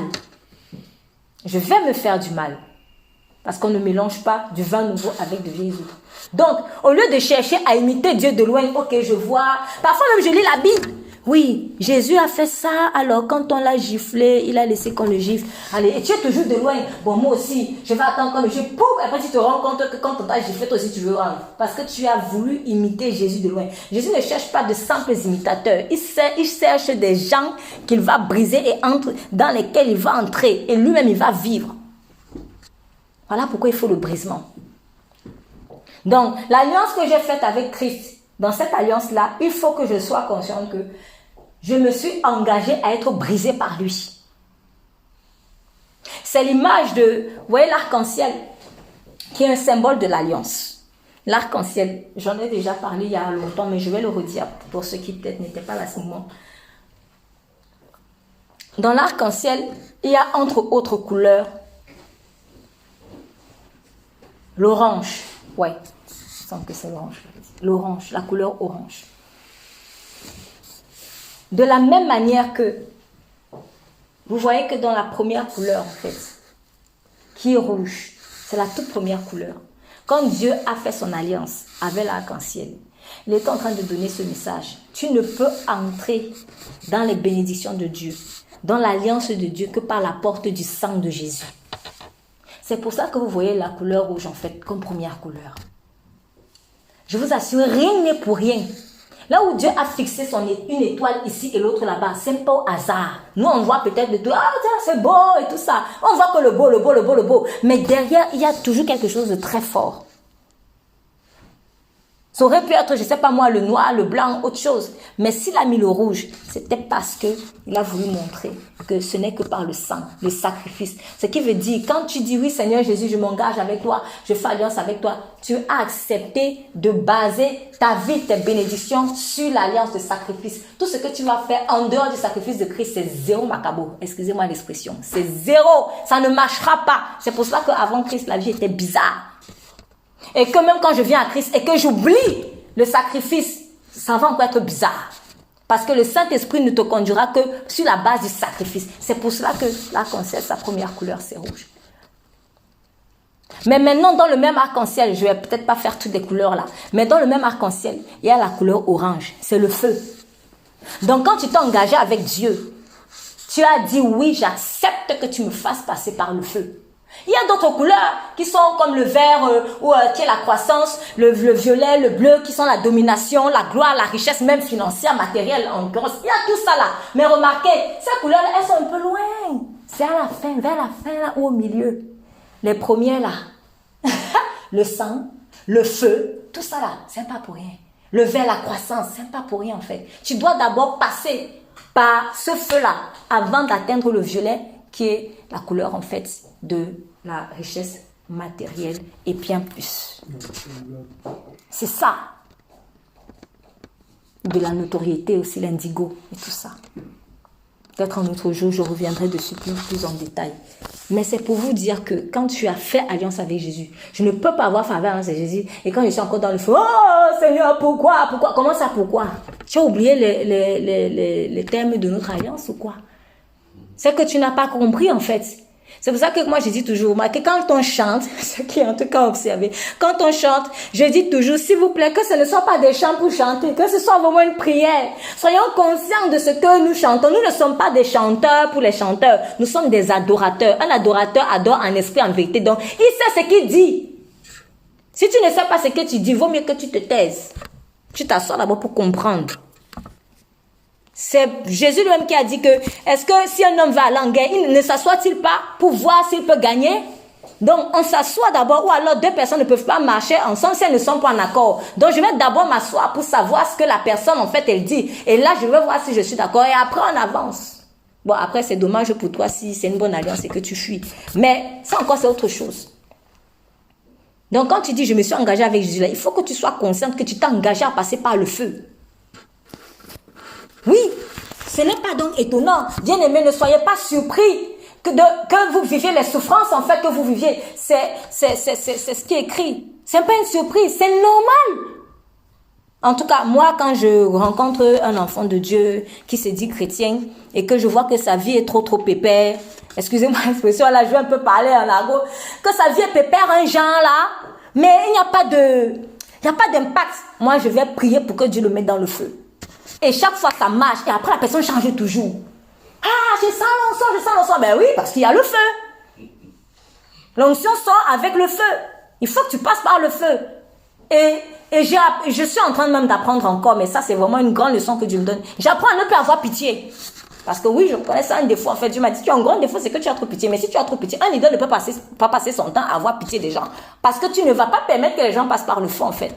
Parce qu'on ne mélange pas du vin nouveau avec de vieilles eaux. Donc, au lieu de chercher à imiter Dieu de loin, ok, je vois. Parfois même, je lis la Bible. Oui, Jésus a fait ça. Alors, quand on l'a giflé, il a laissé qu'on le gifle. Allez, et tu es toujours de loin. Bon, moi aussi, je vais attendre qu'on le gifle. Pouf, après, tu te rends compte que quand on t'a giflé, toi aussi, tu veux rendre. Parce que tu as voulu imiter Jésus de loin. Jésus ne cherche pas de simples imitateurs. Il cherche des gens qu'il va briser et dans lesquels il va entrer. Et lui-même, il va vivre. Voilà pourquoi il faut le brisement. Donc, l'alliance que j'ai faite avec Christ, dans cette alliance-là, il faut que je sois conscient que je me suis engagée à être brisée par lui. C'est l'image de, vous voyez, l'arc-en-ciel, qui est un symbole de l'alliance. L'arc-en-ciel, j'en ai déjà parlé il y a longtemps, mais je vais le redire pour ceux qui peut-être n'étaient pas là à ce moment. Dans l'arc-en-ciel, il y a entre autres couleurs l'orange, ouais, il semble que c'est l'orange. L'orange, la couleur orange. De la même manière que, vous voyez que dans la première couleur, en fait, qui est rouge, c'est la toute première couleur. quand Dieu a fait son alliance avec l'arc-en-ciel, il est en train de donner ce message. Tu ne peux entrer dans les bénédictions de Dieu, dans l'alliance de Dieu, que par la porte du sang de Jésus. C'est pour ça que vous voyez la couleur rouge en fait comme première couleur. Je vous assure, rien n'est pour rien. Là où Dieu a fixé une étoile ici et l'autre là-bas, c'est pas au hasard. Nous, on voit peut-être le tout, ah tiens, c'est beau et tout ça. On voit que le beau. Mais derrière, il y a toujours quelque chose de très fort. Ça aurait pu être, je ne sais pas moi, le noir, le blanc, autre chose. Mais s'il a mis le rouge, c'était parce qu'il a voulu montrer que ce n'est que par le sang, le sacrifice. Ce qui veut dire, quand tu dis, oui Seigneur Jésus, je m'engage avec toi, je fais alliance avec toi, tu as accepté de baser ta vie, tes bénédictions sur l'alliance de sacrifice. Tout ce que tu vas faire en dehors du sacrifice de Christ, c'est zéro macabo. Excusez-moi l'expression. C'est zéro. Ça ne marchera pas. C'est pour cela qu'avant Christ, la vie était bizarre. Et que même quand je viens à Christ et que j'oublie le sacrifice, ça va encore être bizarre. Parce que le Saint-Esprit ne te conduira que sur la base du sacrifice. C'est pour cela que l'arc-en-ciel, sa première couleur, c'est rouge. Mais maintenant, dans le même arc-en-ciel, je ne vais peut-être pas faire toutes les couleurs là, mais dans le même arc-en-ciel, il y a la couleur orange. C'est le feu. Donc quand tu t'es engagé avec Dieu, tu as dit oui, j'accepte que tu me fasses passer par le feu. Il y a d'autres couleurs qui sont comme le vert qui est la croissance, le violet, le bleu qui sont la domination, la gloire, la richesse même financière, matérielle en l'occurrence. Il y a tout ça là. Mais remarquez, ces couleurs elles sont un peu loin. C'est à la fin, vers la fin là ou au milieu. Les premiers là, le sang, le feu, tout ça là, c'est pas pour rien. Le vert, la croissance, c'est pas pour rien en fait. Tu dois d'abord passer par ce feu là avant d'atteindre le violet qui est la couleur en fait de la richesse matérielle et bien plus. C'est ça. De la notoriété aussi, l'indigo et tout ça. Peut-être un autre jour, je reviendrai dessus plus en détail. Mais c'est pour vous dire que quand tu as fait alliance avec Jésus, je ne peux pas avoir fait alliance avec Jésus. Et quand je suis encore dans le feu, oh Seigneur, pourquoi? Comment ça, pourquoi? Tu as oublié les termes de notre alliance ou quoi? C'est que tu n'as pas compris en fait. C'est pour ça que moi je dis toujours, que quand on chante, ce qui est en tout cas observé, quand on chante, je dis toujours, s'il vous plaît, que ce ne soit pas des chants pour chanter, que ce soit vraiment une prière. Soyons conscients de ce que nous chantons. Nous ne sommes pas des chanteurs pour les chanteurs, nous sommes des adorateurs. Un adorateur adore en esprit, en vérité. Donc, il sait ce qu'il dit. Si tu ne sais pas ce que tu dis, vaut mieux que tu te taises. Tu t'assois d'abord pour comprendre. C'est Jésus lui-même qui a dit que, est-ce que si un homme va aller en guerre, il ne s'assoit-il pas pour voir s'il peut gagner? Donc, on s'assoit d'abord, ou alors deux personnes ne peuvent pas marcher ensemble si elles ne sont pas en accord. Donc, je vais d'abord m'asseoir pour savoir ce que la personne, en fait, elle dit. Et là, je vais voir si je suis d'accord et après, on avance. Bon, après, c'est dommage pour toi si c'est une bonne alliance et que tu fuis. Mais ça encore, c'est autre chose. Donc, quand tu dis, je me suis engagé avec Jésus, là, il faut que tu sois consciente que tu t'es engagé à passer par le feu. Oui, ce n'est pas donc étonnant. Bien-aimés, ne soyez pas surpris que vous viviez les souffrances en fait que vous viviez. C'est ce qui est écrit. C'est pas une surprise, c'est normal. En tout cas, moi, quand je rencontre un enfant de Dieu qui se dit chrétien et que je vois que sa vie est trop pépère, excusez-moi l'expression, là, je vais un peu parler en argot, que sa vie est pépère, un genre là, mais il n'y a pas d'impact. Moi, je vais prier pour que Dieu le mette dans le feu. Et chaque fois, ça marche. Et après, la personne change toujours. Ah, je sens l'onction. Ben oui, parce qu'il y a le feu. L'onction sort avec le feu. Il faut que tu passes par le feu. Et je suis en train même d'apprendre encore, mais ça, c'est vraiment une grande leçon que Dieu me donne. J'apprends à ne plus avoir pitié. Parce que oui, je connais ça un défaut. En fait, Dieu m'a dit, tu as un grand défaut, c'est que tu as trop pitié. Mais si tu as trop pitié, un leader ne peut pas passer son temps à avoir pitié des gens. Parce que tu ne vas pas permettre que les gens passent par le feu, en fait.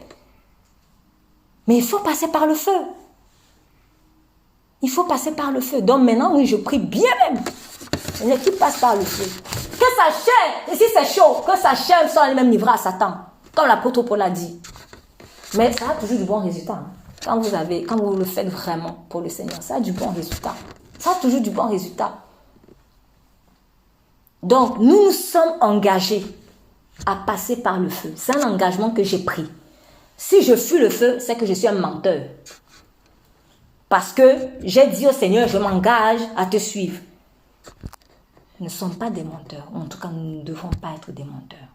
Mais il faut passer par le feu. Il faut passer par le feu. Donc maintenant, oui, je prie bien même. Seigneur, qui passe par le feu. Que sa chair, et si c'est chaud, que sa chair soit elle-même livrée à Satan. Comme l'apôtre Paul a dit. Mais ça a toujours du bon résultat. Quand vous le faites vraiment pour le Seigneur, ça a du bon résultat. Ça a toujours du bon résultat. Donc, nous nous sommes engagés à passer par le feu. C'est un engagement que j'ai pris. Si je fuis le feu, c'est que je suis un menteur. Parce que j'ai dit au Seigneur, je m'engage à te suivre. Nous ne sommes pas des menteurs. En tout cas, nous ne devons pas être des menteurs.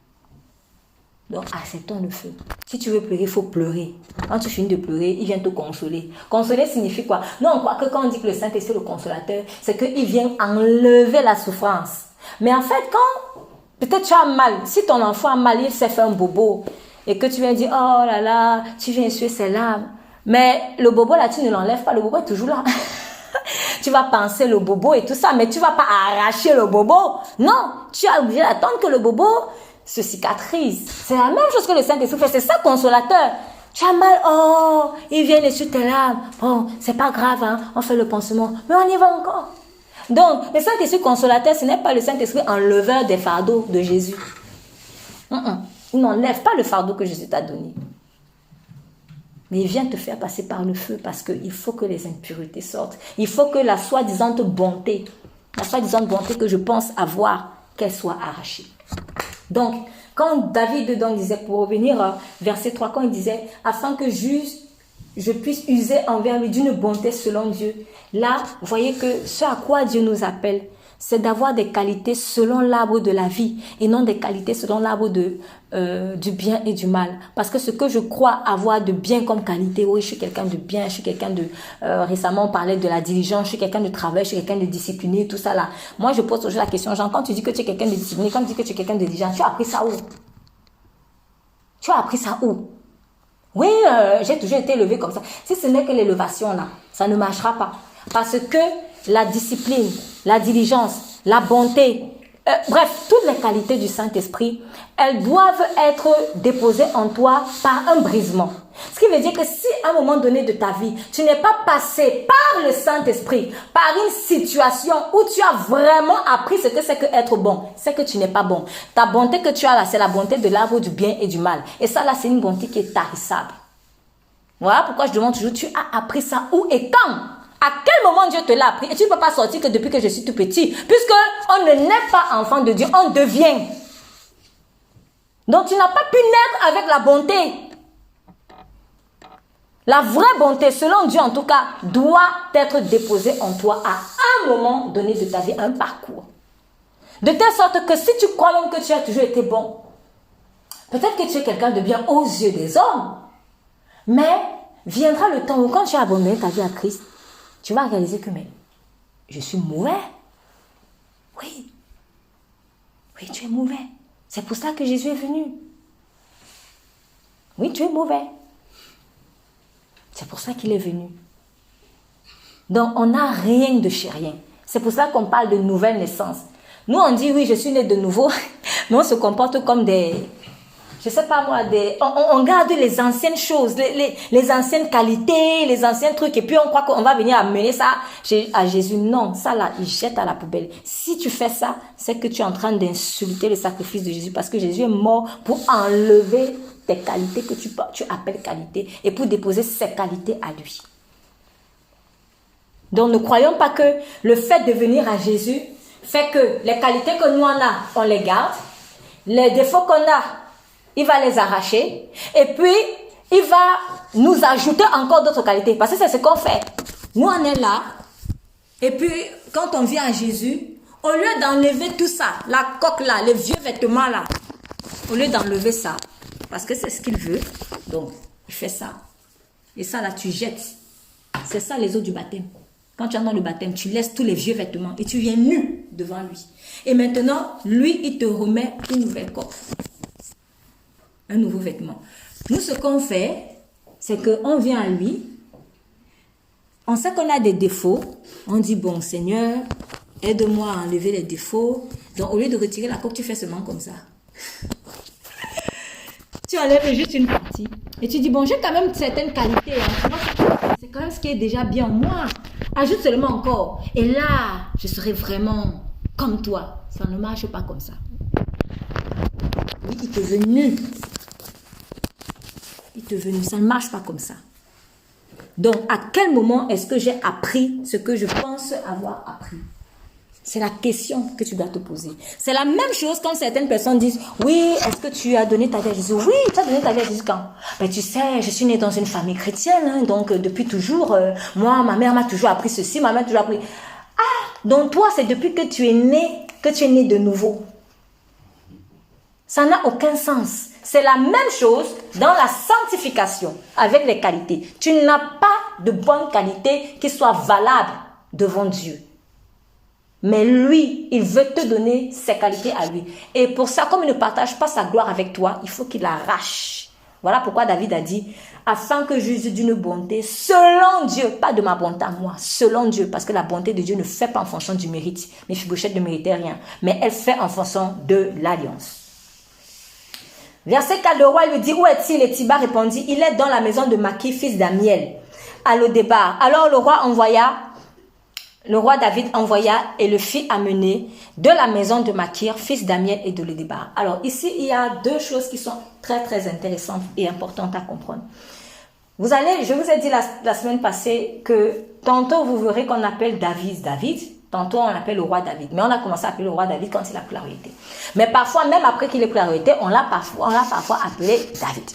Donc, acceptons le feu. Si tu veux pleurer, il faut pleurer. Quand tu finis de pleurer, il vient te consoler. Consoler signifie quoi? Nous, on croit que quand on dit que le Saint-Esprit est le consolateur, c'est qu'il vient enlever la souffrance. Mais en fait, quand peut-être tu as mal, si ton enfant a mal, il s'est fait un bobo, et que tu viens dire, oh là là, tu viens essuyer ses larmes. Mais le bobo là, tu ne l'enlèves pas, le bobo est toujours là. Tu vas penser le bobo et tout ça, mais tu ne vas pas arracher le bobo. Non, tu es obligé d'attendre que le bobo se cicatrise. C'est la même chose que le Saint-Esprit fait. C'est ça, consolateur. Tu as mal, oh, il vient essuyer tes larmes. Oh, c'est pas grave, hein, on fait le pansement. Mais on y va encore. Donc, le Saint-Esprit consolateur, ce n'est pas le Saint-Esprit enleveur des fardeaux de Jésus. Il n'enlève pas le fardeau que Jésus t'a donné. Mais il vient te faire passer par le feu parce qu'il faut que les impuretés sortent. Il faut que la soi-disant bonté que je pense avoir, qu'elle soit arrachée. Donc, quand David disait, pour revenir verset 3, quand il disait, afin que je puisse user envers lui d'une bonté selon Dieu. Là, vous voyez que ce à quoi Dieu nous appelle, c'est d'avoir des qualités selon l'arbre de la vie et non des qualités selon l'arbre du bien et du mal. Parce que ce que je crois avoir de bien comme qualité, oui, je suis quelqu'un de bien, je suis quelqu'un de... récemment, on parlait de la diligence, je suis quelqu'un de travail, je suis quelqu'un de discipliné, tout ça là. Moi, je pose toujours la question, Jean, quand tu dis que tu es quelqu'un de discipliné, quand tu dis que tu es quelqu'un de diligent, tu as appris ça où? Tu as appris ça où? Oui, j'ai toujours été élevé comme ça. Si ce n'est que l'élévation là, ça ne marchera pas. Parce que la discipline, la diligence, la bonté, bref, toutes les qualités du Saint-Esprit, elles doivent être déposées en toi par un brisement. Ce qui veut dire que si à un moment donné de ta vie, tu n'es pas passé par le Saint-Esprit, par une situation où tu as vraiment appris ce que c'est que être bon, c'est que tu n'es pas bon. Ta bonté que tu as là, c'est la bonté de l'arbre du bien et du mal. Et ça là, c'est une bonté qui est tarissable. Voilà pourquoi je demande toujours, tu as appris ça où et quand? À quel moment Dieu te l'a appris? Et tu ne peux pas sortir que depuis que je suis tout petit. Puisque on ne naît pas enfant de Dieu, on devient. Donc tu n'as pas pu naître avec la bonté. La vraie bonté, selon Dieu en tout cas, doit être déposée en toi à un moment donné de ta vie, un parcours. De telle sorte que si tu crois même que tu as toujours été bon, peut-être que tu es quelqu'un de bien aux yeux des hommes, mais viendra le temps où quand tu as abandonné ta vie à Christ, tu vas réaliser que, mais, je suis mauvais. Oui. Oui, tu es mauvais. C'est pour ça que Jésus est venu. Oui, tu es mauvais. C'est pour ça qu'il est venu. Donc, on n'a rien de chez rien. C'est pour ça qu'on parle de nouvelle naissance. Nous, on dit, oui, je suis né de nouveau, mais on se comporte comme des... Je sais pas moi, on garde les anciennes choses, les anciennes qualités, les anciens trucs, et puis on croit qu'on va venir amener ça à Jésus. Non, ça là, il jette à la poubelle. Si tu fais ça, c'est que tu es en train d'insulter le sacrifice de Jésus, parce que Jésus est mort pour enlever tes qualités que tu appelles qualités, et pour déposer ses qualités à lui. Donc ne croyons pas que le fait de venir à Jésus fait que les qualités que nous on les garde, les défauts qu'on a, il va les arracher et puis il va nous ajouter encore d'autres qualités. Parce que c'est ce qu'on fait. Nous, on est là et puis quand on vient à Jésus, au lieu d'enlever tout ça, la coque là, les vieux vêtements là, au lieu d'enlever ça, parce que c'est ce qu'il veut, donc il fait ça. Et ça là, tu jettes. C'est ça les eaux du baptême. Quand tu es dans le baptême, tu laisses tous les vieux vêtements et tu viens nu devant lui. Et maintenant, lui, il te remet une nouvelle coque. Un nouveau vêtement. Nous, ce qu'on fait, c'est qu'on vient à lui, on sait qu'on a des défauts, on dit, bon Seigneur, aide-moi à enlever les défauts. Donc, au lieu de retirer la coque, tu fais seulement comme ça. Tu enlèves juste une partie. Et tu dis, bon, j'ai quand même certaines qualités. Hein. C'est quand même ce qui est déjà bien en moi. Ajoute seulement encore. Et là, je serai vraiment comme toi. Ça ne marche pas comme ça. Oui, il te veut nu. Il te veut nu. Ça ne marche pas comme ça. Donc, à quel moment est-ce que j'ai appris ce que je pense avoir appris? C'est la question que tu dois te poser. C'est la même chose quand certaines personnes disent, oui, est-ce que tu as donné ta vie à Jésus? Oui, tu as donné ta vie à Jésus quand? Ben, tu sais, je suis née dans une famille chrétienne, hein, donc depuis toujours, moi, ma mère m'a toujours appris ceci, ma mère m'a toujours appris. Ah, donc toi, c'est depuis que tu es né de nouveau. Ça n'a aucun sens. C'est la même chose dans la sanctification avec les qualités. Tu n'as pas de bonnes qualités qui soient valables devant Dieu. Mais lui, il veut te donner ses qualités à lui. Et pour ça, comme il ne partage pas sa gloire avec toi, il faut qu'il l'arrache. Voilà pourquoi David a dit, afin que j'use d'une bonté selon Dieu, pas de ma bonté à moi, selon Dieu, parce que la bonté de Dieu ne fait pas en fonction du mérite. Méphibosheth ne méritait rien, mais elle fait en fonction de l'alliance. Verset 4, le roi lui dit, où est-il? Et Thiba répondit, il est dans la maison de Makir, fils d'Amiel, à Lo-débar. Alors le roi David envoya et le fit amener de la maison de Makir, fils d'Amiel et de Lo-débar. Alors ici, il y a deux choses qui sont très très intéressantes et importantes à comprendre. Je vous ai dit la semaine passée que tantôt vous verrez qu'on appelle David, tantôt on appelle le roi David. Mais on a commencé à appeler le roi David quand il a pris la royauté. Mais parfois, même après qu'il ait pris la royauté, on l'a parfois appelé David.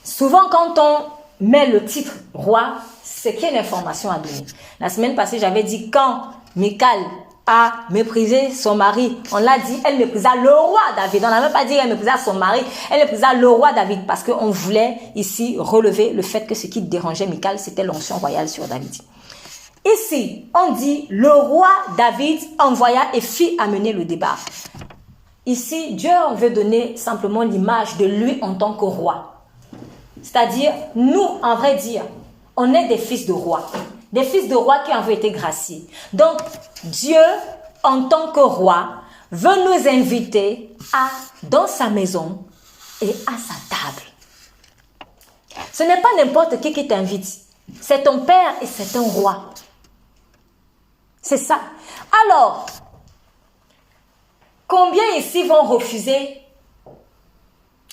Souvent, quand on met le titre roi, c'est qu'il y a une information à donner. La semaine passée, j'avais dit quand Michal a méprisé son mari, on l'a dit, elle méprisa le roi David. On n'a même pas dit qu'elle méprisa son mari, elle méprisa le roi David parce qu'on voulait ici relever le fait que ce qui dérangeait Michal, c'était l'onction royale sur David. Ici, on dit le roi David envoya et fit amener le débat. Ici, Dieu veut donner simplement l'image de lui en tant que roi. C'est-à-dire, nous, en vrai dire, on est des fils de rois. Des fils de rois qui ont été graciés. Donc, Dieu, en tant que roi, veut nous inviter dans sa maison et à sa table. Ce n'est pas n'importe qui t'invite. C'est ton père et c'est ton roi. C'est ça. Alors, combien ici vont refuser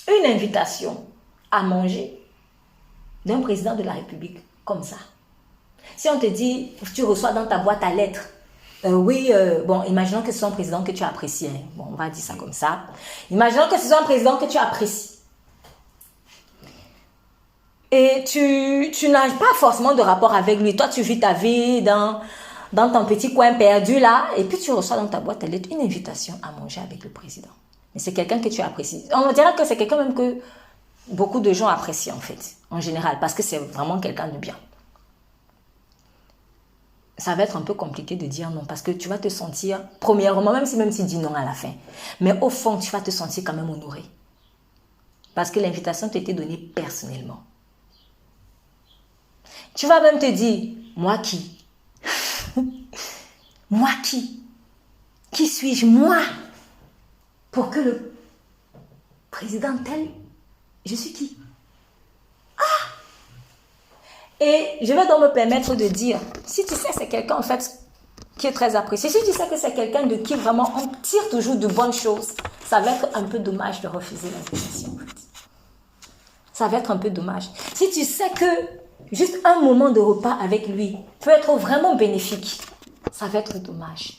une invitation à manger d'un président de la République comme ça? Si on te dit, tu reçois dans ta boîte à lettres, imaginons que ce soit un président que tu apprécies. Hein. Bon, on va dire ça comme ça. Imaginons que ce soit un président que tu apprécies. Et tu n'as pas forcément de rapport avec lui. Toi, tu vis ta vie dans ton petit coin perdu là, et puis tu reçois dans ta boîte à lettres une invitation à manger avec le président. Mais c'est quelqu'un que tu apprécies. On dirait que c'est quelqu'un même que beaucoup de gens apprécient en fait, en général, parce que c'est vraiment quelqu'un de bien. Ça va être un peu compliqué de dire non, parce que tu vas te sentir, premièrement, même si tu dis non à la fin, mais au fond, tu vas te sentir quand même honoré. Parce que l'invitation t'a été donnée personnellement. Tu vas même te dire, moi qui? Moi qui? Qui suis-je moi pour que le président tel, je suis qui? Et je vais donc me permettre de dire, si tu sais c'est quelqu'un en fait qui est très apprécié, si tu sais que c'est quelqu'un de qui vraiment on tire toujours de bonnes choses, ça va être un peu dommage de refuser l'invitation en fait. Ça va être un peu dommage. Si tu sais que juste un moment de repas avec lui peut être vraiment bénéfique, ça va être dommage.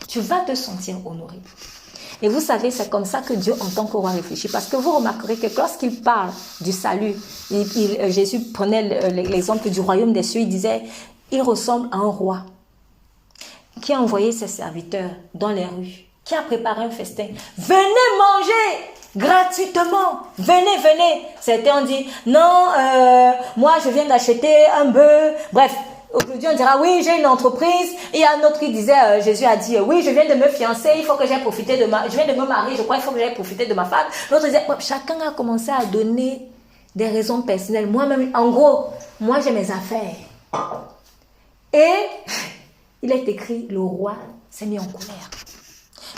Tu vas te sentir honoré. Et vous savez, c'est comme ça que Dieu en tant que roi réfléchit. Parce que vous remarquerez que lorsqu'il parle du salut, Jésus prenait l'exemple du royaume des cieux, il disait, il ressemble à un roi qui a envoyé ses serviteurs dans les rues, qui a préparé un festin. Venez manger gratuitement, venez. Certains ont dit, non, moi je viens d'acheter un bœuf, bref. Aujourd'hui, on dira, oui, j'ai une entreprise. Et il y a un autre qui disait, Jésus a dit, oui, je viens de me fiancer, il faut que j'aie profité je viens de me marier, je crois qu'il faut que j'aie profité de ma femme. L'autre disait, chacun a commencé à donner des raisons personnelles. Moi-même, en gros, moi, j'ai mes affaires. Et il est écrit, le roi s'est mis en colère.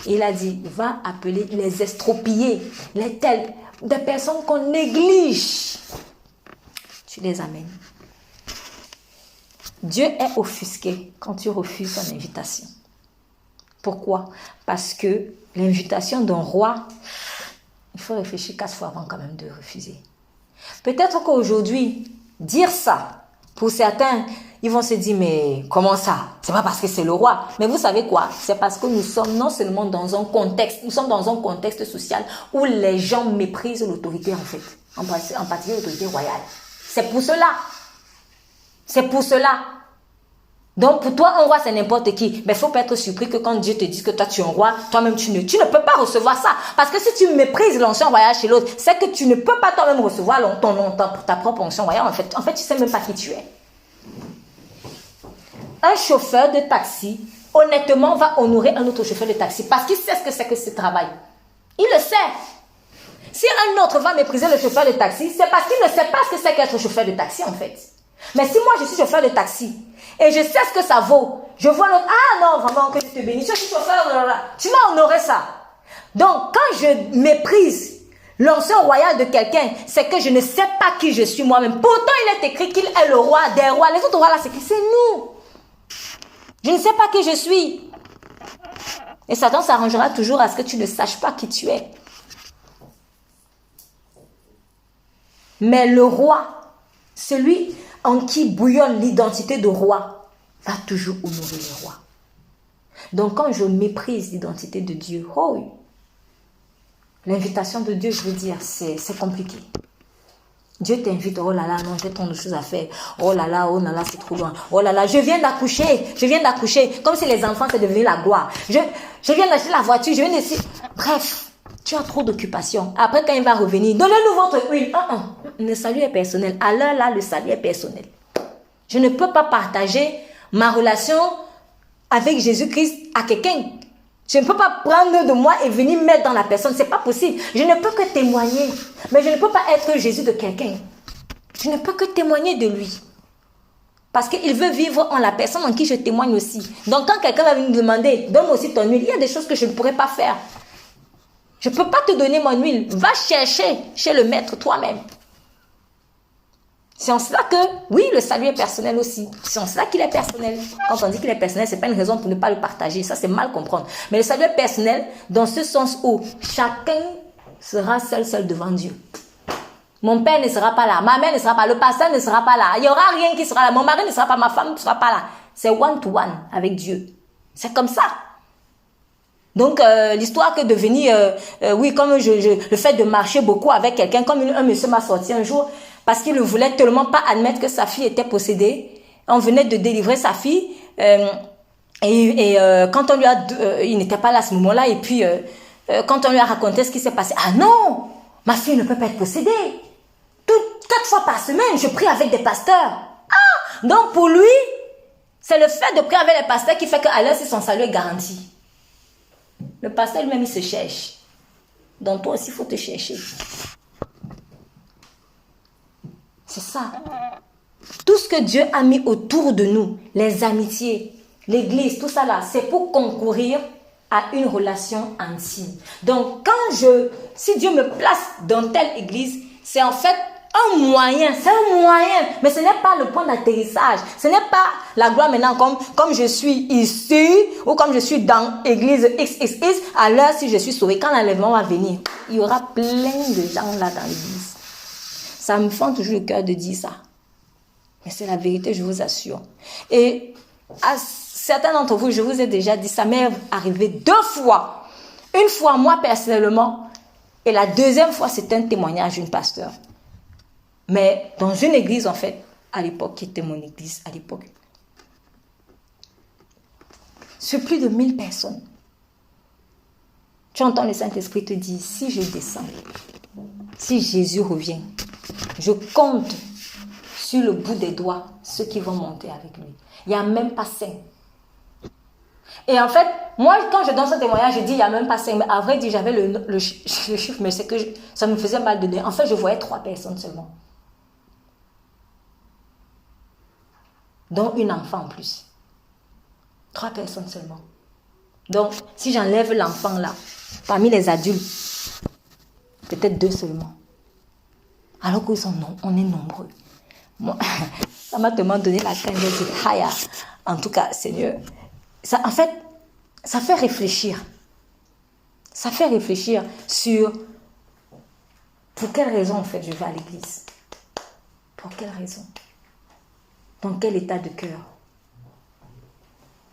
Et il a dit, va appeler les estropiés, les tels, des personnes qu'on néglige. Tu les amènes. Dieu est offusqué quand tu refuses son invitation. Pourquoi? Parce que l'invitation d'un roi, il faut réfléchir 4 fois avant quand même de refuser. Peut-être qu'aujourd'hui, dire ça, pour certains, ils vont se dire, mais comment ça? C'est pas parce que c'est le roi. Mais vous savez quoi? C'est parce que nous sommes non seulement dans un contexte, nous sommes dans un contexte social où les gens méprisent l'autorité en fait, en particulier l'autorité royale. C'est pour cela. C'est pour cela. Donc pour toi, un roi, c'est n'importe qui. Mais il ne faut pas être surpris que quand Dieu te dit que toi, tu es un roi, toi-même, tu ne peux pas recevoir ça. Parce que si tu méprises l'onction royale chez l'autre, c'est que tu ne peux pas toi-même recevoir ta propre onction royale. En fait, tu ne sais même pas qui tu es. Un chauffeur de taxi, honnêtement, va honorer un autre chauffeur de taxi parce qu'il sait ce que c'est que ce travail. Il le sait. Si un autre va mépriser le chauffeur de taxi, c'est parce qu'il ne sait pas ce que c'est qu'être chauffeur de taxi, en fait. Mais si moi, je suis chauffeur de taxi et je sais ce que ça vaut, je vois l'autre, ah non, vraiment, que tu te bénisses, je suis chauffeur, tu vas honorer ça. Donc, quand je méprise l'onction royale de quelqu'un, c'est que je ne sais pas qui je suis moi-même. Pourtant, il est écrit qu'il est le roi des rois. Les autres rois là, c'est qui? C'est nous. Je ne sais pas qui je suis. Et Satan s'arrangera toujours à ce que tu ne saches pas qui tu es. Mais le roi, celui en qui bouillonne l'identité de roi, va toujours honorer le roi. Donc quand je méprise l'identité de Dieu, oh oui, l'invitation de Dieu, je veux dire, c'est compliqué. Dieu t'invite, oh là là, non, j'ai tant de choses à faire. Oh là là, c'est trop loin. Oh là là, je viens d'accoucher. Comme si les enfants, c'est devenu la gloire. Je viens d'acheter la voiture, je viens d'essayer. Bref, tu as trop d'occupations. Après, quand il va revenir, donnez-nous votre huile. Le salut est personnel. À l'heure là, le salut est personnel. Je ne peux pas partager ma relation avec Jésus-Christ à quelqu'un. Je ne peux pas prendre de moi et venir mettre dans la personne. C'est pas possible. Je ne peux que témoigner. Mais je ne peux pas être Jésus de quelqu'un. Je ne peux que témoigner de lui. Parce qu'il veut vivre en la personne en qui je témoigne aussi. Donc quand quelqu'un va venir me demander, donne-moi aussi ton huile, il y a des choses que je ne pourrais pas faire. Je ne peux pas te donner mon huile. Va chercher chez le maître toi-même. C'est en cela que, oui, le salut est personnel aussi. C'est en cela qu'il est personnel. Quand on dit qu'il est personnel, ce n'est pas une raison pour ne pas le partager. Ça, c'est mal comprendre. Mais le salut est personnel dans ce sens où chacun sera seul devant Dieu. Mon père ne sera pas là. Ma mère ne sera pas là. Le pasteur ne sera pas là. Il n'y aura rien qui sera là. Mon mari ne sera pas. Ma femme ne sera pas là. C'est one-to-one avec Dieu. C'est comme ça. Donc, l'histoire que de venir, oui, comme le fait de marcher beaucoup avec quelqu'un, comme un monsieur m'a sorti un jour, parce qu'il ne voulait tellement pas admettre que sa fille était possédée. On venait de délivrer sa fille. Quand on lui a... il n'était pas là à ce moment-là. Et puis, quand on lui a raconté ce qui s'est passé. Ah non, ma fille ne peut pas être possédée. 4 fois par semaine, je prie avec des pasteurs. Ah, donc pour lui, c'est le fait de prier avec les pasteurs qui fait qu'à l'heure, si son salut est garanti. Le pasteur lui-même, il se cherche. Donc toi aussi, il faut te chercher. C'est ça. Tout ce que Dieu a mis autour de nous, les amitiés, l'église, tout ça là, c'est pour concourir à une relation intime. Donc, si Dieu me place dans telle église, c'est en fait un moyen, mais ce n'est pas le point d'atterrissage. Ce n'est pas la gloire maintenant comme je suis ici ou comme je suis dans l'église XXX, à l'heure si je suis sauvée. Quand l'enlèvement va venir, il y aura plein de gens là dans l'église. Ça me fend toujours le cœur de dire ça. Mais c'est la vérité, je vous assure. Et à certains d'entre vous, je vous ai déjà dit, ça m'est arrivé 2 fois. Une fois, moi, personnellement, et la deuxième fois, c'était un témoignage d'une pasteur. Mais dans une église, en fait, à l'époque, qui était mon église, à l'époque. Sur plus de 1000 personnes. Tu entends le Saint-Esprit te dire, si je descends, si Jésus revient, je compte sur le bout des doigts ceux qui vont monter avec lui. Il n'y a même pas 5. Et en fait, moi, quand je donne ce témoignage, je dis il n'y a même pas 5. Mais à vrai dire, j'avais le chiffre, mais c'est que ça me faisait mal de dire. En fait, je voyais 3 personnes seulement. Dont une enfant en plus. 3 personnes seulement. Donc, si j'enlève l'enfant là, parmi les adultes, peut-être 2 seulement. Alors qu'on on est nombreux. Moi, ça m'a tellement donné la crainte. J'ai dit, Haya, en tout cas, Seigneur. Ça, en fait, ça fait réfléchir. Ça fait réfléchir sur pour quelle raison, en fait, je vais à l'église. Pour quelle raison? Dans quel état de cœur?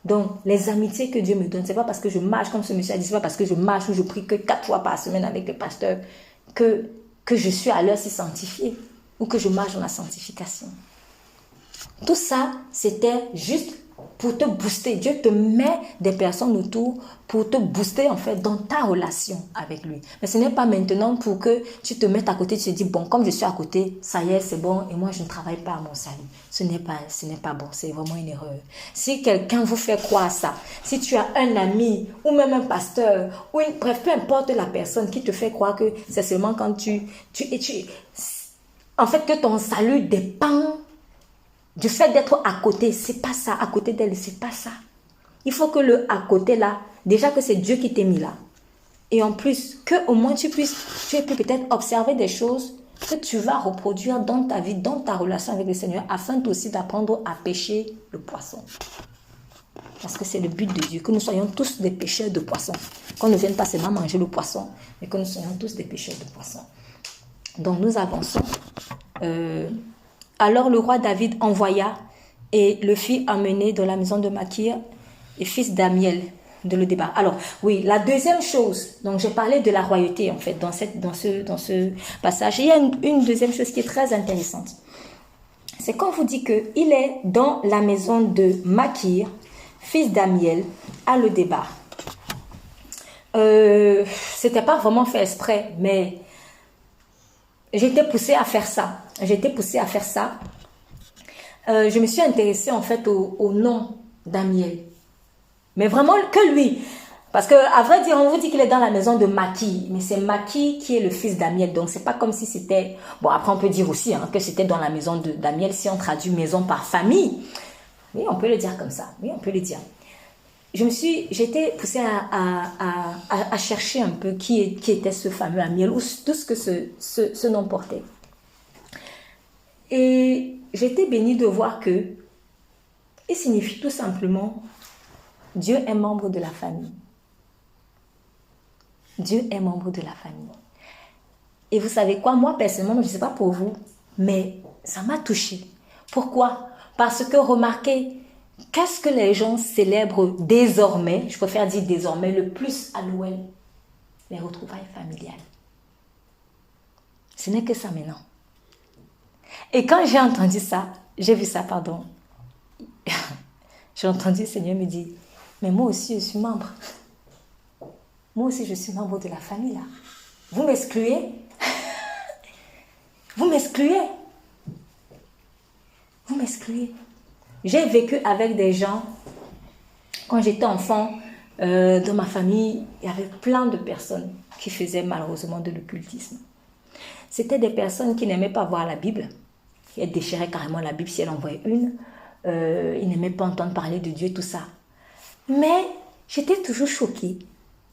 Donc, les amitiés que Dieu me donne, c'est pas parce que je marche, comme ce monsieur a dit, c'est pas parce que je marche ou je prie que 4 fois par semaine avec le pasteur que je suis à l'heure si sanctifiée ou que je marche dans la sanctification. Tout ça, c'était juste pour te booster. Dieu te met des personnes autour pour te booster en fait dans ta relation avec lui. Mais ce n'est pas maintenant pour que tu te mettes à côté, tu te dis bon, comme je suis à côté, ça y est, c'est bon et moi je ne travaille pas à mon salut. Ce n'est pas bon, c'est vraiment une erreur. Si quelqu'un vous fait croire ça, si tu as un ami ou même un pasteur ou bref, peu importe la personne qui te fait croire que c'est seulement quand en fait que ton salut dépend du fait d'être à côté, c'est pas ça, à côté d'elle, c'est pas ça. Il faut que le à côté là, déjà que c'est Dieu qui t'est mis là. Et en plus, que au moins tu aies pu peut-être observer des choses que tu vas reproduire dans ta vie, dans ta relation avec le Seigneur, afin aussi d'apprendre à pêcher le poisson. Parce que c'est le but de Dieu, que nous soyons tous des pêcheurs de poissons. Qu'on ne vienne pas seulement manger le poisson, mais que nous soyons tous des pêcheurs de poissons. Donc nous avançons. Alors le roi David envoya et le fit amener dans la maison de Makir, le fils d'Amiel, de le débat. Alors oui, la deuxième chose, donc j'ai parlé de la royauté en fait dans ce passage. Il y a une deuxième chose qui est très intéressante. C'est quand vous dit que il est dans la maison de Makir, fils d'Amiel, à le débat. C'était pas vraiment fait exprès, mais j'étais poussée à faire ça. Je me suis intéressée en fait au nom d'Amiel. Mais vraiment que lui. Parce qu'à vrai dire, on vous dit qu'il est dans la maison de Maki. Mais c'est Maki qui est le fils d'Amiel. Donc c'est pas comme si c'était... Bon, après on peut dire aussi que c'était dans la maison d'Amiel si on traduit maison par famille. Oui, on peut le dire comme ça. Oui, on peut le dire. J'étais poussée à chercher un peu qui était ce fameux Amiel ou tout ce que ce nom portait. Et j'étais bénie de voir que il signifie tout simplement Dieu est membre de la famille. Dieu est membre de la famille. Et vous savez quoi, moi personnellement, je ne sais pas pour vous, mais ça m'a touchée. Pourquoi? Parce que remarquez, qu'est-ce que les gens célèbrent désormais, je préfère dire désormais, le plus à Noël? Les retrouvailles familiales. Ce n'est que ça maintenant. Et quand j'ai entendu ça, j'ai entendu le Seigneur me dire, mais moi aussi je suis membre. Moi aussi je suis membre de la famille là. Vous m'excluez? Vous m'excluez? Vous m'excluez? J'ai vécu avec des gens, quand j'étais enfant, dans ma famille, il y avait plein de personnes qui faisaient malheureusement de l'occultisme. C'était des personnes qui n'aimaient pas voir la Bible. Elles déchiraient carrément la Bible si elle en voyait une. Ils n'aimaient pas entendre parler de Dieu, tout ça. Mais j'étais toujours choquée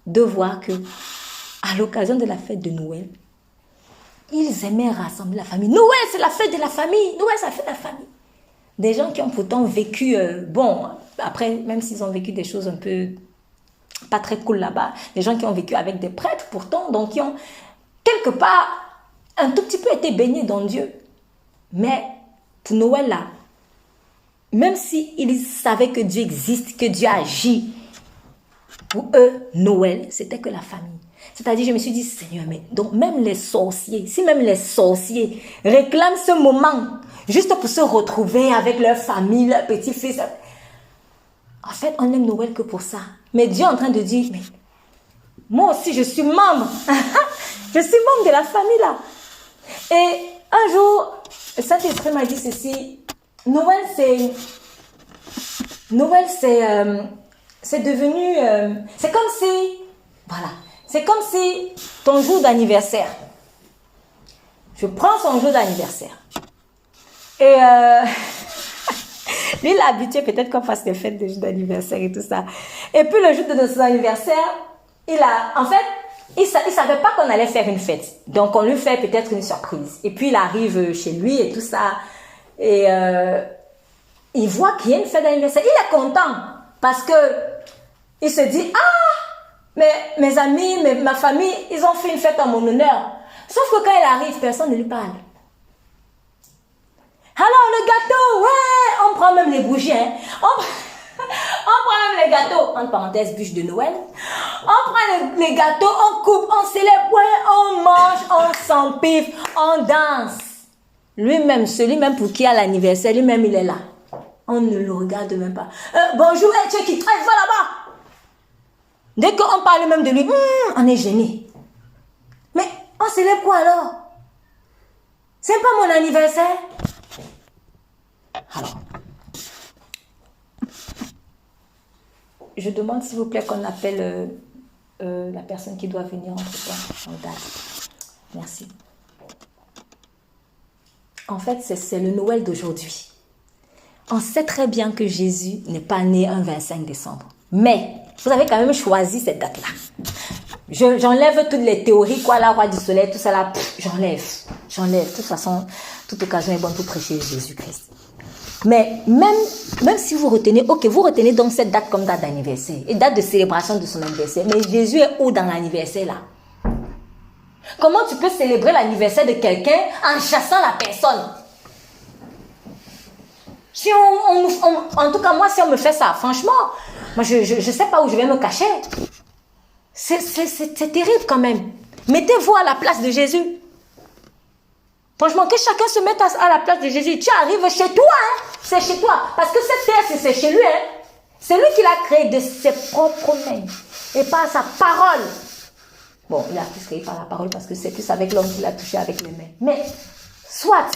de voir que, à l'occasion de la fête de Noël, ils aimaient rassembler la famille. Noël, c'est la fête de la famille. Noël, c'est la fête de la famille. Des gens qui ont pourtant vécu, après, même s'ils ont vécu des choses un peu pas très cool là-bas, des gens qui ont vécu avec des prêtres pourtant, donc qui ont quelque part un tout petit peu été baignés dans Dieu. Mais pour Noël là, même s'ils savaient que Dieu existe, que Dieu agit, pour eux, Noël, c'était que la famille. C'est-à-dire, je me suis dit, Seigneur, mais donc même les sorciers, si même les sorciers réclament ce moment, juste pour se retrouver avec leur famille, leur petit-fils, en fait, on aime Noël que pour ça. Mais Dieu est en train de dire, mais moi aussi, je suis membre. Je suis membre de la famille là. Et un jour, le Saint-Esprit m'a dit ceci, Noël, c'est devenu, c'est comme si, voilà, c'est comme si ton jour d'anniversaire, je prends son jour d'anniversaire, et lui, il a habitué peut-être qu'on fasse des fêtes de jour d'anniversaire et tout ça, et puis le jour de son anniversaire, il savait pas qu'on allait faire une fête, donc on lui fait peut-être une surprise, et puis il arrive chez lui et tout ça, et il voit qu'il y a une fête d'anniversaire, il est content, parce que il se dit, mais mes amis, ma famille, ils ont fait une fête en mon honneur. Sauf que quand il arrive, personne ne lui parle. Alors le gâteau, ouais, on prend même les bougies, hein. On prend même les gâteaux, entre parenthèses, bûches de Noël. On prend les gâteaux, on coupe, on célèbre, ouais, on mange, on s'empiffe, on danse. Lui-même, celui-même pour qui a l'anniversaire, lui-même, il est là. On ne le regarde même pas. Bonjour, tu es qui? Va là-bas. Dès qu'on parle même de lui, on est gêné. Mais on célèbre quoi alors? C'est pas mon anniversaire. Alors, je demande s'il vous plaît qu'on appelle la personne qui doit venir entre-temps en date. Merci. En fait, c'est le Noël d'aujourd'hui. On sait très bien que Jésus n'est pas né un 25 décembre. Mais, vous avez quand même choisi cette date-là. J'enlève toutes les théories, quoi, la roi du soleil, tout ça là, j'enlève. De toute façon, toute occasion est bonne pour prêcher Jésus-Christ. Mais même si vous retenez, ok, vous retenez donc cette date comme date d'anniversaire et date de célébration de son anniversaire, mais Jésus est où dans l'anniversaire là? Comment tu peux célébrer l'anniversaire de quelqu'un en chassant la personne? Si en tout cas, moi, si on me fait ça, franchement, moi, je ne sais pas où je vais me cacher. C'est terrible quand même. Mettez-vous à la place de Jésus. Franchement, que chacun se mette à la place de Jésus. Tu arrives chez toi, hein? C'est chez toi. Parce que cette terre, c'est chez lui. Hein? C'est lui qui l'a créée de ses propres mains. Et par sa parole. Bon, il a plus créé par la parole parce que c'est plus avec l'homme qu'il a touché avec les mains. Mais, soit,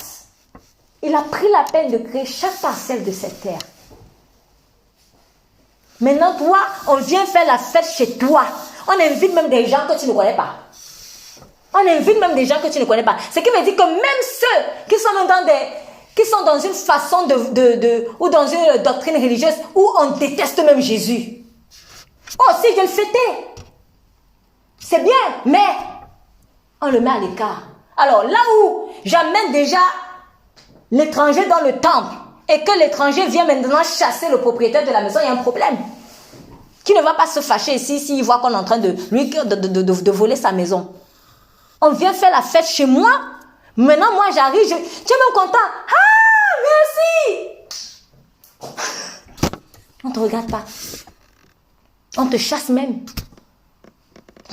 il a pris la peine de créer chaque parcelle de cette terre. Maintenant, toi, on vient faire la fête chez toi. On invite même des gens que tu ne connais pas. On invite même des gens que tu ne connais pas. Ce qui veut dire que même ceux qui sont dans une façon ou dans une doctrine religieuse où on déteste même Jésus. Oh, si je le fêtais. C'est bien, mais on le met à l'écart. Alors, là où j'amène déjà l'étranger dans le temple et que l'étranger vient maintenant chasser le propriétaire de la maison, il y a un problème. Qui ne va pas se fâcher ici s'il voit qu'on est en train de voler sa maison. On vient faire la fête chez moi. Maintenant, moi, j'arrive. Tu es même content. Ah, merci. On ne te regarde pas. On te chasse même.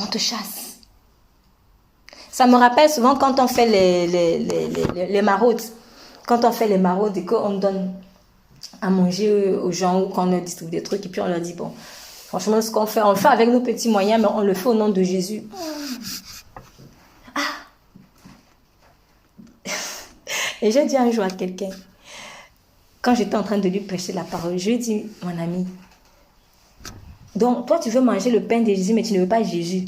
On te chasse. Ça me rappelle souvent quand on fait les maraudes. Quand on fait les maraudes et qu'on donne à manger aux gens ou qu'on leur distribue des trucs et puis on leur dit, bon, franchement, ce qu'on fait, on le fait avec nos petits moyens, mais on le fait au nom de Jésus. Et j'ai dit un jour à quelqu'un, quand j'étais en train de lui prêcher la parole, je lui ai dit, mon ami, donc toi tu veux manger le pain de Jésus, mais tu ne veux pas Jésus.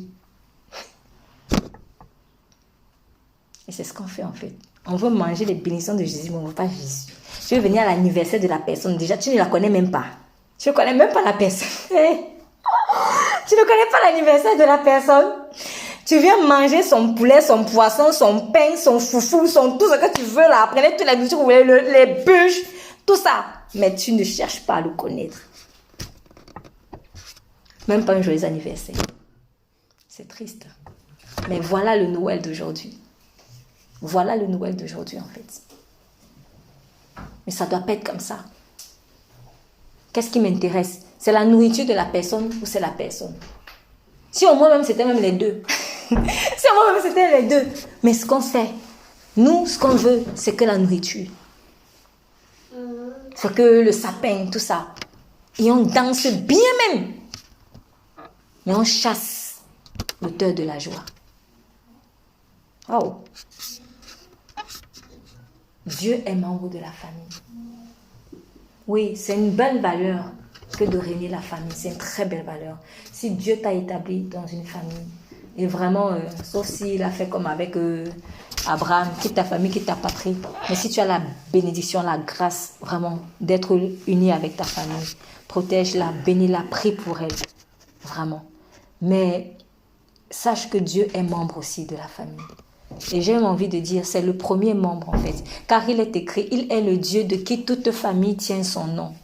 Et c'est ce qu'on fait en fait. On veut manger les bénédictions de Jésus, mais on ne veut pas Jésus. Tu veux venir à l'anniversaire de la personne, déjà tu ne la connais même pas. Tu ne connais même pas la personne. Tu ne connais pas l'anniversaire de la personne. Tu viens manger son poulet, son poisson, son pain, son foufou, tout ce que tu veux là. Prenez toutes les mesures, vous voulez, les bûches, tout ça. Mais tu ne cherches pas à le connaître. Même pas un joyeux anniversaire. C'est triste. Mais voilà le Noël d'aujourd'hui. Voilà le Noël d'aujourd'hui en fait. Mais ça doit pas être comme ça. Qu'est-ce qui m'intéresse? C'est la nourriture de la personne ou c'est la personne? Si au moins même c'était même les deux. Si au moins même c'était les deux. Mais ce qu'on fait, nous, ce qu'on veut, c'est que la nourriture. C'est que le sapin, tout ça. Et on danse bien même. Mais on chasse l'auteur de la joie. Oh. Dieu est membre de la famille. Oui, c'est une belle valeur que de régner la famille. C'est une très belle valeur. Si Dieu t'a établi dans une famille, et vraiment, sauf s'il a fait comme avec Abraham, quitte ta famille, quitte ta patrie. Mais si tu as la bénédiction, la grâce, vraiment, d'être uni avec ta famille, protège-la, bénis-la, prie pour elle. Vraiment. Mais sache que Dieu est membre aussi de la famille. Et j'ai envie de dire, c'est le premier membre en fait. Car il est écrit, il est le Dieu de qui toute famille tient son nom.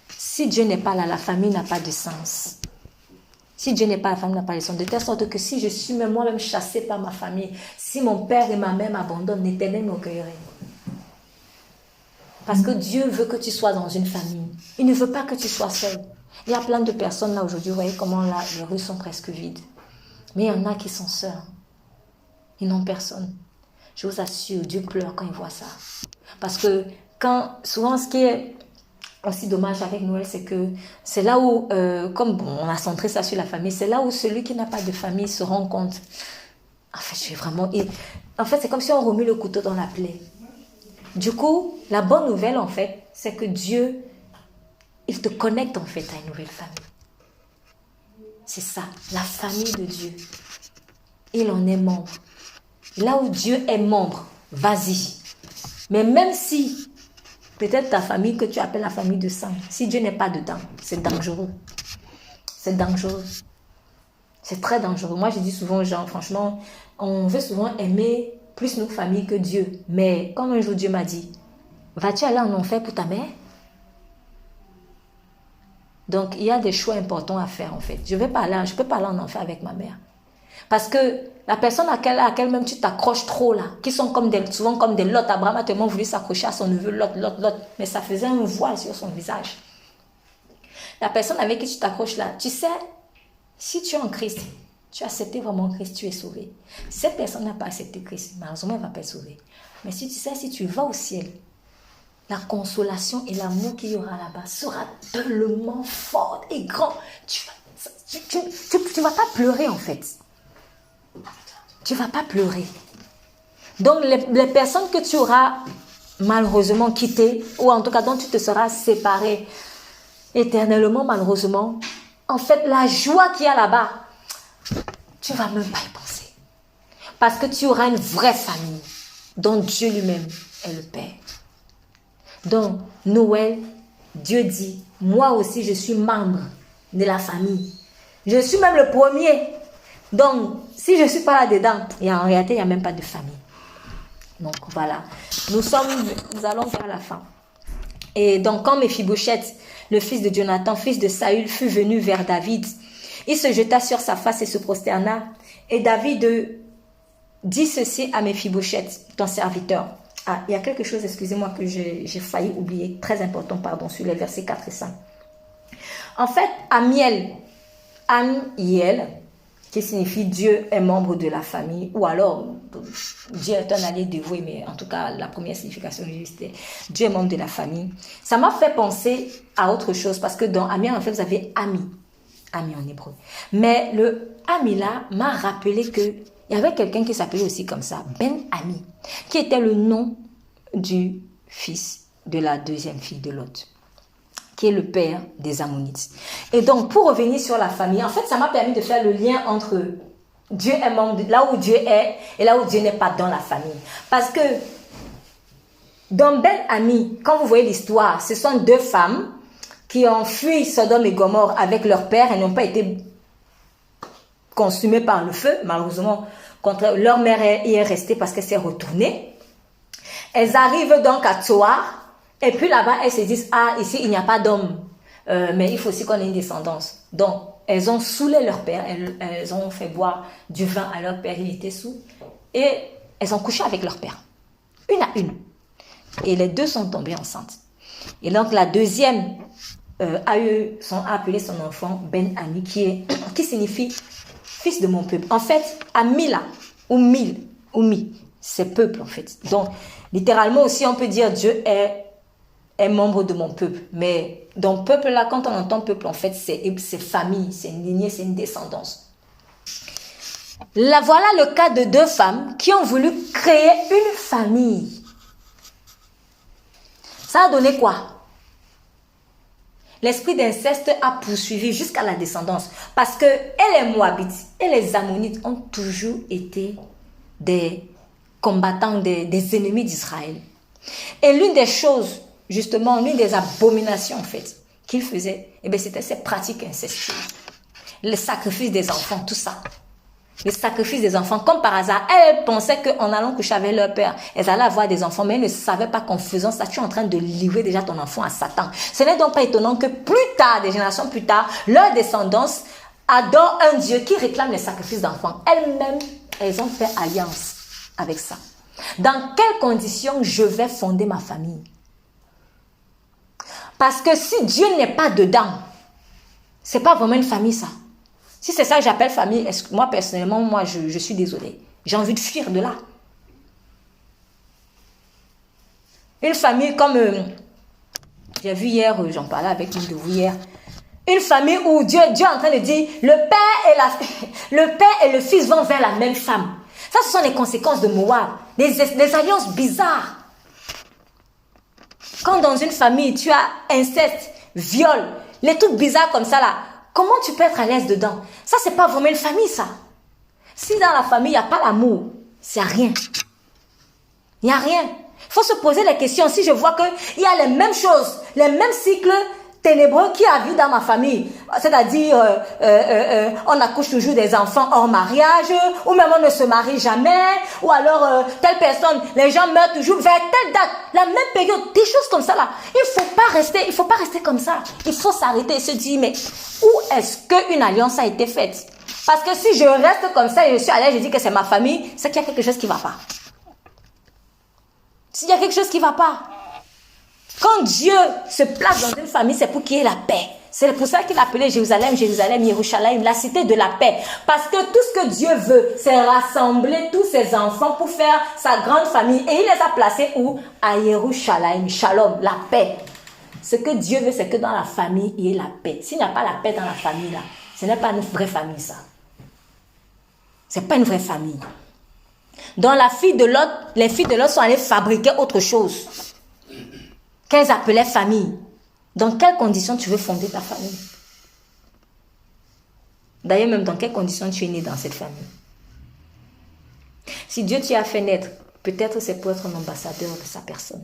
Si Dieu n'est pas là, la famille n'a pas de sens. Si Dieu n'est pas là, la famille n'a pas de sens. De telle sorte que si je suis même moi-même chassée par ma famille, si mon père et ma mère m'abandonnent, l'Éternel m'accueillerait. Parce que Dieu veut que tu sois dans une famille. Il ne veut pas que tu sois seul. Il y a plein de personnes là aujourd'hui, vous voyez comment là, les rues sont presque vides. Mais il y en a qui sont seuls. Ils n'ont personne. Je vous assure, Dieu pleure quand il voit ça. Parce que souvent ce qui est aussi dommage avec Noël, c'est que c'est là où, comme bon, on a centré ça sur la famille, c'est là où celui qui n'a pas de famille se rend compte. En fait, je suis vraiment... En fait, c'est comme si on remet le couteau dans la plaie. Du coup, la bonne nouvelle, en fait, c'est que Dieu, il te connecte, en fait, à une nouvelle famille. C'est ça, la famille de Dieu. Il en est membre. Là où Dieu est membre, vas-y. Mais même si, peut-être ta famille que tu appelles la famille de sang, si Dieu n'est pas dedans, c'est dangereux. C'est dangereux. C'est très dangereux. Moi, je dis souvent aux gens, franchement, on veut souvent aimer plus nos familles que Dieu. Mais comme un jour Dieu m'a dit, vas-tu aller en enfer pour ta mère? Donc, il y a des choix importants à faire, en fait. Je peux pas aller en enfer avec ma mère. Parce que la personne à laquelle même tu t'accroches trop, là, qui sont souvent comme des Lot. Abraham a tellement voulu s'accrocher à son neveu Lot. Mais ça faisait un voile sur son visage. La personne avec qui tu t'accroches là, tu sais, si tu es en Christ, tu as accepté vraiment Christ, tu es sauvé. Si cette personne n'a pas accepté Christ, malheureusement, elle ne va pas être sauvée. Mais si tu sais, si tu vas au ciel, la consolation et l'amour qu'il y aura là-bas sera tellement fort et grand. Tu ne vas pas pleurer, en fait. Tu ne vas pas pleurer. Donc, les personnes que tu auras malheureusement quittées, ou en tout cas dont tu te seras séparé éternellement, malheureusement, en fait, la joie qu'il y a là-bas, tu ne vas même pas y penser. Parce que tu auras une vraie famille dont Dieu lui-même est le Père. Donc, Noël, Dieu dit, moi aussi je suis membre de la famille. Je suis même le premier. Donc, si je ne suis pas là-dedans, en réalité, il n'y a même pas de famille. Donc, voilà. Nous allons vers la fin. Et donc, quand Méphibosheth, le fils de Jonathan, fils de Saül, fut venu vers David, il se jeta sur sa face et se prosterna. Et David dit ceci à Méphibosheth, ton serviteur. Ah, il y a quelque chose, excusez-moi, que j'ai failli oublier, très important, pardon, sur les versets 4 et 5. En fait, Amiel, qui signifie Dieu est membre de la famille, ou alors Dieu est un allié dévoué, mais en tout cas, la première signification c'était Dieu est membre de la famille. Ça m'a fait penser à autre chose, parce que dans Amiel, en fait, vous avez ami en hébreu. Mais le ami là m'a rappelé que il y avait quelqu'un qui s'appelait aussi comme ça, Ben-Ami, qui était le nom du fils de la deuxième fille de Lot, qui est le père des Ammonites. Et donc, pour revenir sur la famille, en fait, ça m'a permis de faire le lien entre Dieu est membre, là où Dieu est, et là où Dieu n'est pas dans la famille. Parce que, dans Ben-Ami, quand vous voyez l'histoire, ce sont deux femmes qui ont fui Sodome et Gomorrhe avec leur père et n'ont pas été consumées par le feu. Malheureusement, leur mère y est restée parce qu'elle s'est retournée. Elles arrivent donc à Tsoar. Et puis là-bas, elles se disent, ah, ici, il n'y a pas d'homme. Mais il faut aussi qu'on ait une descendance. Donc, elles ont saoulé leur père. Elles ont fait boire du vin à leur père. Il était saoul. Et elles ont couché avec leur père. Une à une. Et les deux sont tombées enceintes. Et donc, la deuxième a appelé son enfant Ben-Ami, qui signifie fils de mon peuple. En fait, Amila, ou Mi, c'est peuple, en fait. Donc, littéralement aussi, on peut dire Dieu est membre de mon peuple. Mais dans peuple là, quand on entend peuple, en fait, c'est famille, c'est une lignée, c'est une descendance. Là, voilà le cas de deux femmes qui ont voulu créer une famille. Ça a donné quoi? L'esprit d'inceste a poursuivi jusqu'à la descendance. Parce que les Moabites et les Ammonites ont toujours été des combattants, des ennemis d'Israël. Et l'une des choses, justement, l'une des abominations, en fait, qu'ils faisaient, c'était ces pratiques incestueuses. Le sacrifice des enfants, tout ça. Le sacrifice des enfants, comme par hasard, elles pensaient qu'en allant coucher avec leur père, elles allaient avoir des enfants, mais elles ne savaient pas qu'en faisant ça, tu es en train de livrer déjà ton enfant à Satan. Ce n'est donc pas étonnant que plus tard, des générations plus tard, leur descendance adore un Dieu qui réclame les sacrifices d'enfants. Elles-mêmes, elles ont fait alliance avec ça. Dans quelles conditions je vais fonder ma famille? Parce que si Dieu n'est pas dedans, c'est pas vraiment une famille, ça. Si c'est ça que j'appelle famille, moi personnellement, je suis désolée. J'ai envie de fuir de là. Une famille comme J'ai vu hier, j'en parlais avec une de vous hier, une famille où Dieu est en train de dire, le père et le fils vont vers la même femme. Ça, ce sont les conséquences de Moab, des alliances bizarres. Quand dans une famille, tu as inceste, viol, les trucs bizarres comme ça là, comment tu peux être à l'aise dedans? Ça, c'est pas vraiment une famille, ça. Si dans la famille, il n'y a pas l'amour, c'est rien. Il n'y a rien. Il faut se poser la question. Si je vois qu'il y a les mêmes choses, les mêmes cycles ténébreux qui arrivent dans ma famille, c'est-à-dire on accouche toujours des enfants hors mariage, ou même on ne se marie jamais, ou alors telle personne, les gens meurent toujours vers telle date, la même période, des choses comme ça là. Il faut pas rester comme ça. Il faut s'arrêter et se dire, mais où est-ce qu'une alliance a été faite? Parce que si je reste comme ça et je suis à l'aise, je dis que c'est ma famille, c'est qu'il y a quelque chose qui ne va pas. S'il y a quelque chose qui ne va pas. Quand Dieu se place dans une famille, c'est pour qu'il y ait la paix. C'est pour ça qu'il appelait Jérusalem, Yerushalayim, la cité de la paix. Parce que tout ce que Dieu veut, c'est rassembler tous ses enfants pour faire sa grande famille. Et il les a placés où? À Yerushalayim, Shalom, la paix. Ce que Dieu veut, c'est que dans la famille, il y ait la paix. S'il n'y a pas la paix dans la famille, là, ce n'est pas une vraie famille, ça. Ce n'est pas une vraie famille. Dans la fille de Lot, les filles de Lot sont allées fabriquer autre chose qu'elles appelaient famille. Dans quelles conditions tu veux fonder ta famille? D'ailleurs, même dans quelles conditions tu es né dans cette famille? Si Dieu t'y a fait naître, peut-être c'est pour être un ambassadeur de sa personne.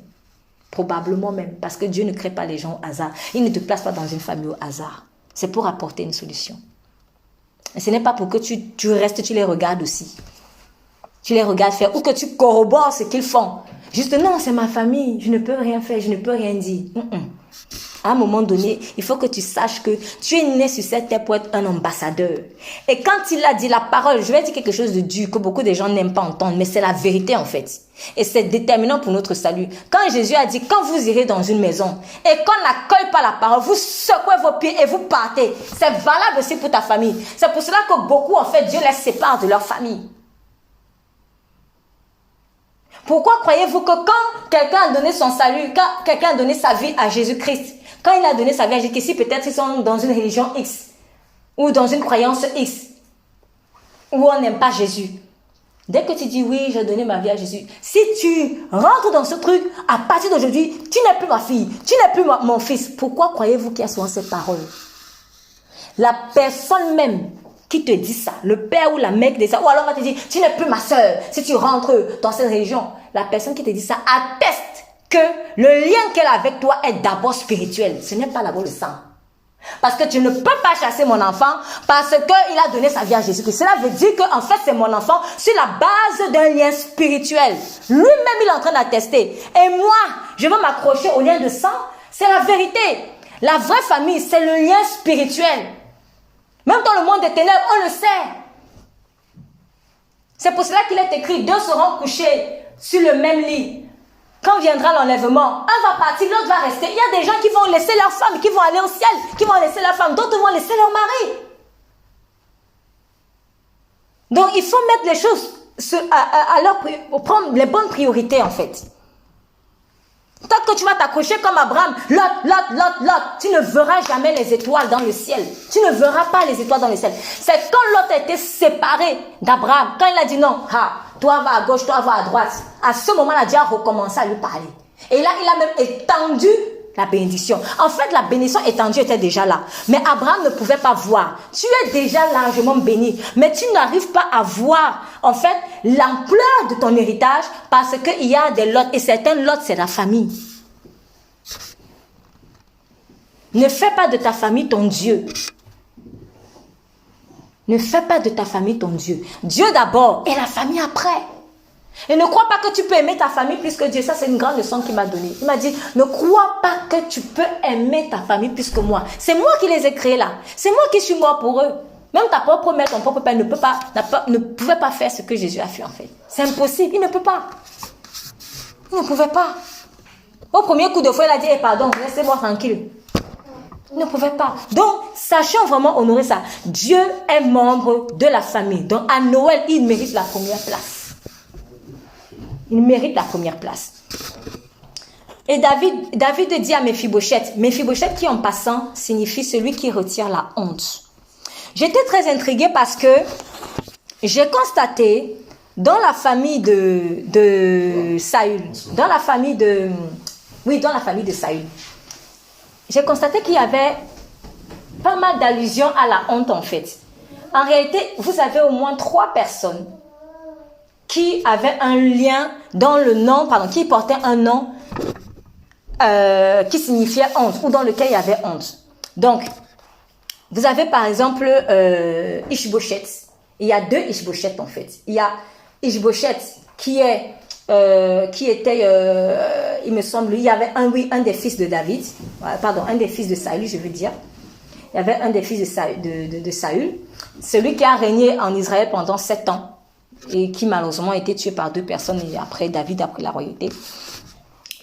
Probablement même, parce que Dieu ne crée pas les gens au hasard. Il ne te place pas dans une famille au hasard. C'est pour apporter une solution. Et ce n'est pas pour que tu restes, tu les regardes aussi. Tu les regardes faire ou que tu corrobores ce qu'ils font. Juste, non, c'est ma famille, je ne peux rien faire, je ne peux rien dire. À un moment donné, il faut que tu saches que tu es né sur cette terre pour être un ambassadeur. Et quand il a dit la parole, je vais dire quelque chose de dur que beaucoup de gens n'aiment pas entendre, mais c'est la vérité en fait. Et c'est déterminant pour notre salut. Quand Jésus a dit, quand vous irez dans une maison et qu'on n'accueille pas la parole, vous secouez vos pieds et vous partez. C'est valable aussi pour ta famille. C'est pour cela que beaucoup, en fait, Dieu les sépare de leur famille. Pourquoi croyez-vous que quand quelqu'un a donné son salut, quand quelqu'un a donné sa vie à Jésus-Christ, quand il a donné sa vie à Jésus-Christ, si peut-être ils sont dans une religion X, ou dans une croyance X, où on n'aime pas Jésus, dès que tu dis oui, j'ai donné ma vie à Jésus, si tu rentres dans ce truc, à partir d'aujourd'hui, tu n'es plus ma fille, tu n'es plus mon fils, pourquoi croyez-vous qu'il y a souvent cette parole? La personne même qui te dit ça, le père ou la mère qui te dit ça, ou alors on va te dire, tu n'es plus ma soeur, si tu rentres dans cette religion, la personne qui te dit ça atteste que le lien qu'elle a avec toi est d'abord spirituel, ce n'est pas d'abord le sang. Parce que tu ne peux pas chasser mon enfant parce qu'il a donné sa vie à Jésus-Christ. Cela veut dire qu'en fait c'est mon enfant sur la base d'un lien spirituel. Lui-même il est en train d'attester. Et moi, je veux m'accrocher au lien de sang, c'est la vérité. La vraie famille, c'est le lien spirituel. Même dans le monde des ténèbres, on le sait. C'est pour cela qu'il est écrit, deux seront couchés sur le même lit. Quand viendra l'enlèvement, un va partir, l'autre va rester. Il y a des gens qui vont laisser leur femme, qui vont aller au ciel, qui vont laisser leur femme, d'autres vont laisser leur mari. Donc il faut mettre les choses prendre les bonnes priorités en fait. Tant que tu vas t'accrocher comme Abraham, Lot, tu ne verras jamais les étoiles dans le ciel. Tu ne verras pas les étoiles dans le ciel. C'est quand Lot a été séparé d'Abraham, quand il a dit non, toi va à gauche, toi va à droite. À ce moment-là, Dieu a recommencé à lui parler. Et là, il a même étendu la bénédiction. En fait, la bénédiction étendue était déjà là. Mais Abraham ne pouvait pas voir. Tu es déjà largement béni. Mais tu n'arrives pas à voir, en fait, l'ampleur de ton héritage parce qu'il y a des lots. Et certains lots, c'est la famille. Ne fais pas de ta famille ton Dieu. Ne fais pas de ta famille ton Dieu. Dieu d'abord et la famille après. Et ne crois pas que tu peux aimer ta famille plus que Dieu. Ça, c'est une grande leçon qu'il m'a donnée. Il m'a dit, ne crois pas que tu peux aimer ta famille plus que moi. C'est moi qui les ai créés là. C'est moi qui suis mort pour eux. Même ta propre mère, ton propre père ne pouvait pas faire ce que Jésus a fait en fait. C'est impossible. Il ne peut pas. Il ne pouvait pas. Au premier coup de fouet, il a dit, pardon, laissez-moi tranquille. Il ne pouvait pas. Donc, sachant vraiment honorer ça, Dieu est membre de la famille. Donc, à Noël, il mérite la première place. Il mérite la première place. Et David dit à Méphibosheth, Méphibosheth qui en passant signifie celui qui retire la honte. J'étais très intriguée parce que j'ai constaté dans la famille de Saül, dans la famille de Saül, j'ai constaté qu'il y avait pas mal d'allusions à la honte en fait. En réalité, vous avez au moins 3 personnes qui avaient un lien dans le nom, qui portaient un nom qui signifiait honte ou dans lequel il y avait honte. Donc, vous avez par exemple Ishbosheth. Il y a 2 Ishbosheth en fait. Il y a Ishbosheth qui était, il me semble, il y avait un des fils de David, un des fils de Saül, je veux dire. Il y avait un des fils de Saül, celui qui a régné en Israël pendant 7 ans et qui malheureusement a été tué par 2 personnes et après David a pris la royauté.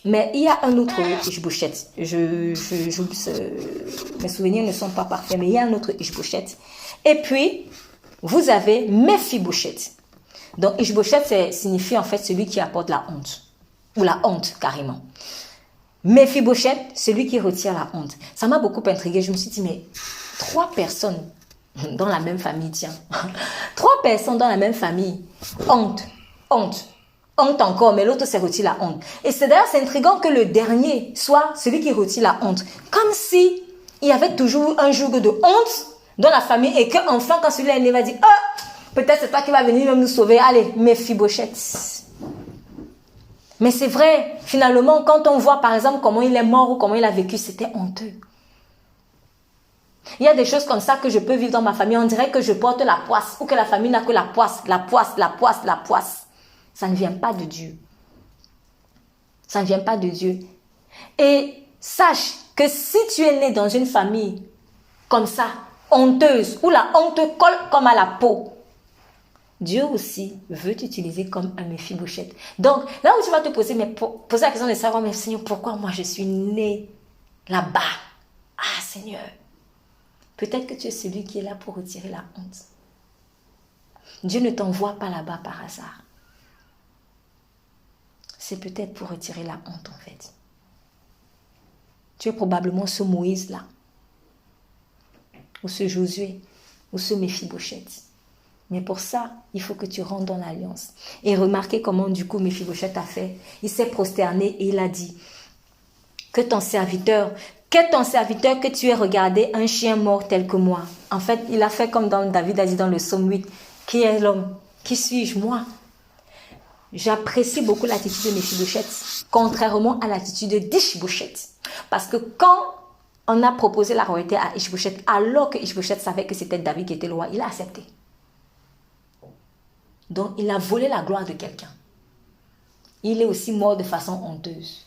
Mais il y a un autre Ishbosheth. Mes souvenirs ne sont pas parfaits, mais il y a un autre Ishbosheth. Et puis, vous avez Méphibosheth. Donc, Ishbosheth signifie en fait celui qui apporte la honte. Ou la honte, carrément. Méphibosheth, celui qui retire la honte. Ça m'a beaucoup intriguée. Je me suis dit, mais 3 personnes dans la même famille, tiens. 3 personnes dans la même famille. Honte encore, mais l'autre, c'est retire la honte. Et c'est d'ailleurs, c'est intriguant que le dernier soit celui qui retire la honte. Comme si il y avait toujours un joug de honte dans la famille et qu'enfin, quand celui-là est né, va dire, peut-être c'est toi qui vas venir même nous sauver. Allez, Méphibosheth. Mais c'est vrai, finalement, quand on voit par exemple comment il est mort ou comment il a vécu, c'était honteux. Il y a des choses comme ça que je peux vivre dans ma famille. On dirait que je porte la poisse ou que la famille n'a que la poisse. Ça ne vient pas de Dieu. Ça ne vient pas de Dieu. Et sache que si tu es né dans une famille comme ça, honteuse, où la honte colle comme à la peau, Dieu aussi veut t'utiliser comme un Méphibosheth. Donc, là où tu vas te poser la question de savoir, mais Seigneur, pourquoi moi je suis né là-bas? Ah, Seigneur, peut-être que tu es celui qui est là pour retirer la honte. Dieu ne t'envoie pas là-bas par hasard. C'est peut-être pour retirer la honte en fait. Tu es probablement ce Moïse-là, ou ce Josué, ou ce Méphibosheth. Mais pour ça, il faut que tu rentres dans l'alliance. Et remarquez comment du coup Méphibosheth a fait. Il s'est prosterné et il a dit que ton serviteur que tu aies regardé un chien mort tel que moi. En fait, il a fait comme David a dit dans le psaume 8. Qui est l'homme? Qui suis-je? Moi. J'apprécie beaucoup l'attitude de Méphibosheth, contrairement à l'attitude d'Ishbosheth. Parce que quand on a proposé la royauté à Ishbosheth, alors que Ishbosheth savait que c'était David qui était le roi, il a accepté. Donc, il a volé la gloire de quelqu'un. Il est aussi mort de façon honteuse.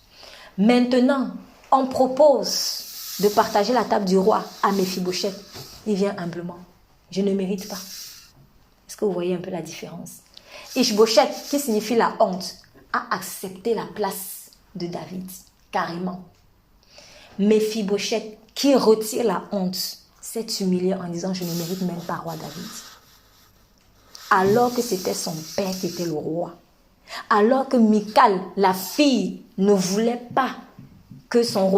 Maintenant, on propose de partager la table du roi à Méphibosheth. Il vient humblement. Je ne mérite pas. Est-ce que vous voyez un peu la différence? Ishbosheth, qui signifie la honte, a accepté la place de David, carrément. Méphibosheth, qui retire la honte, s'est humilié en disant, je ne mérite même pas roi David. Alors que c'était son père qui était le roi. Alors que Michal, la fille, ne voulait pas que son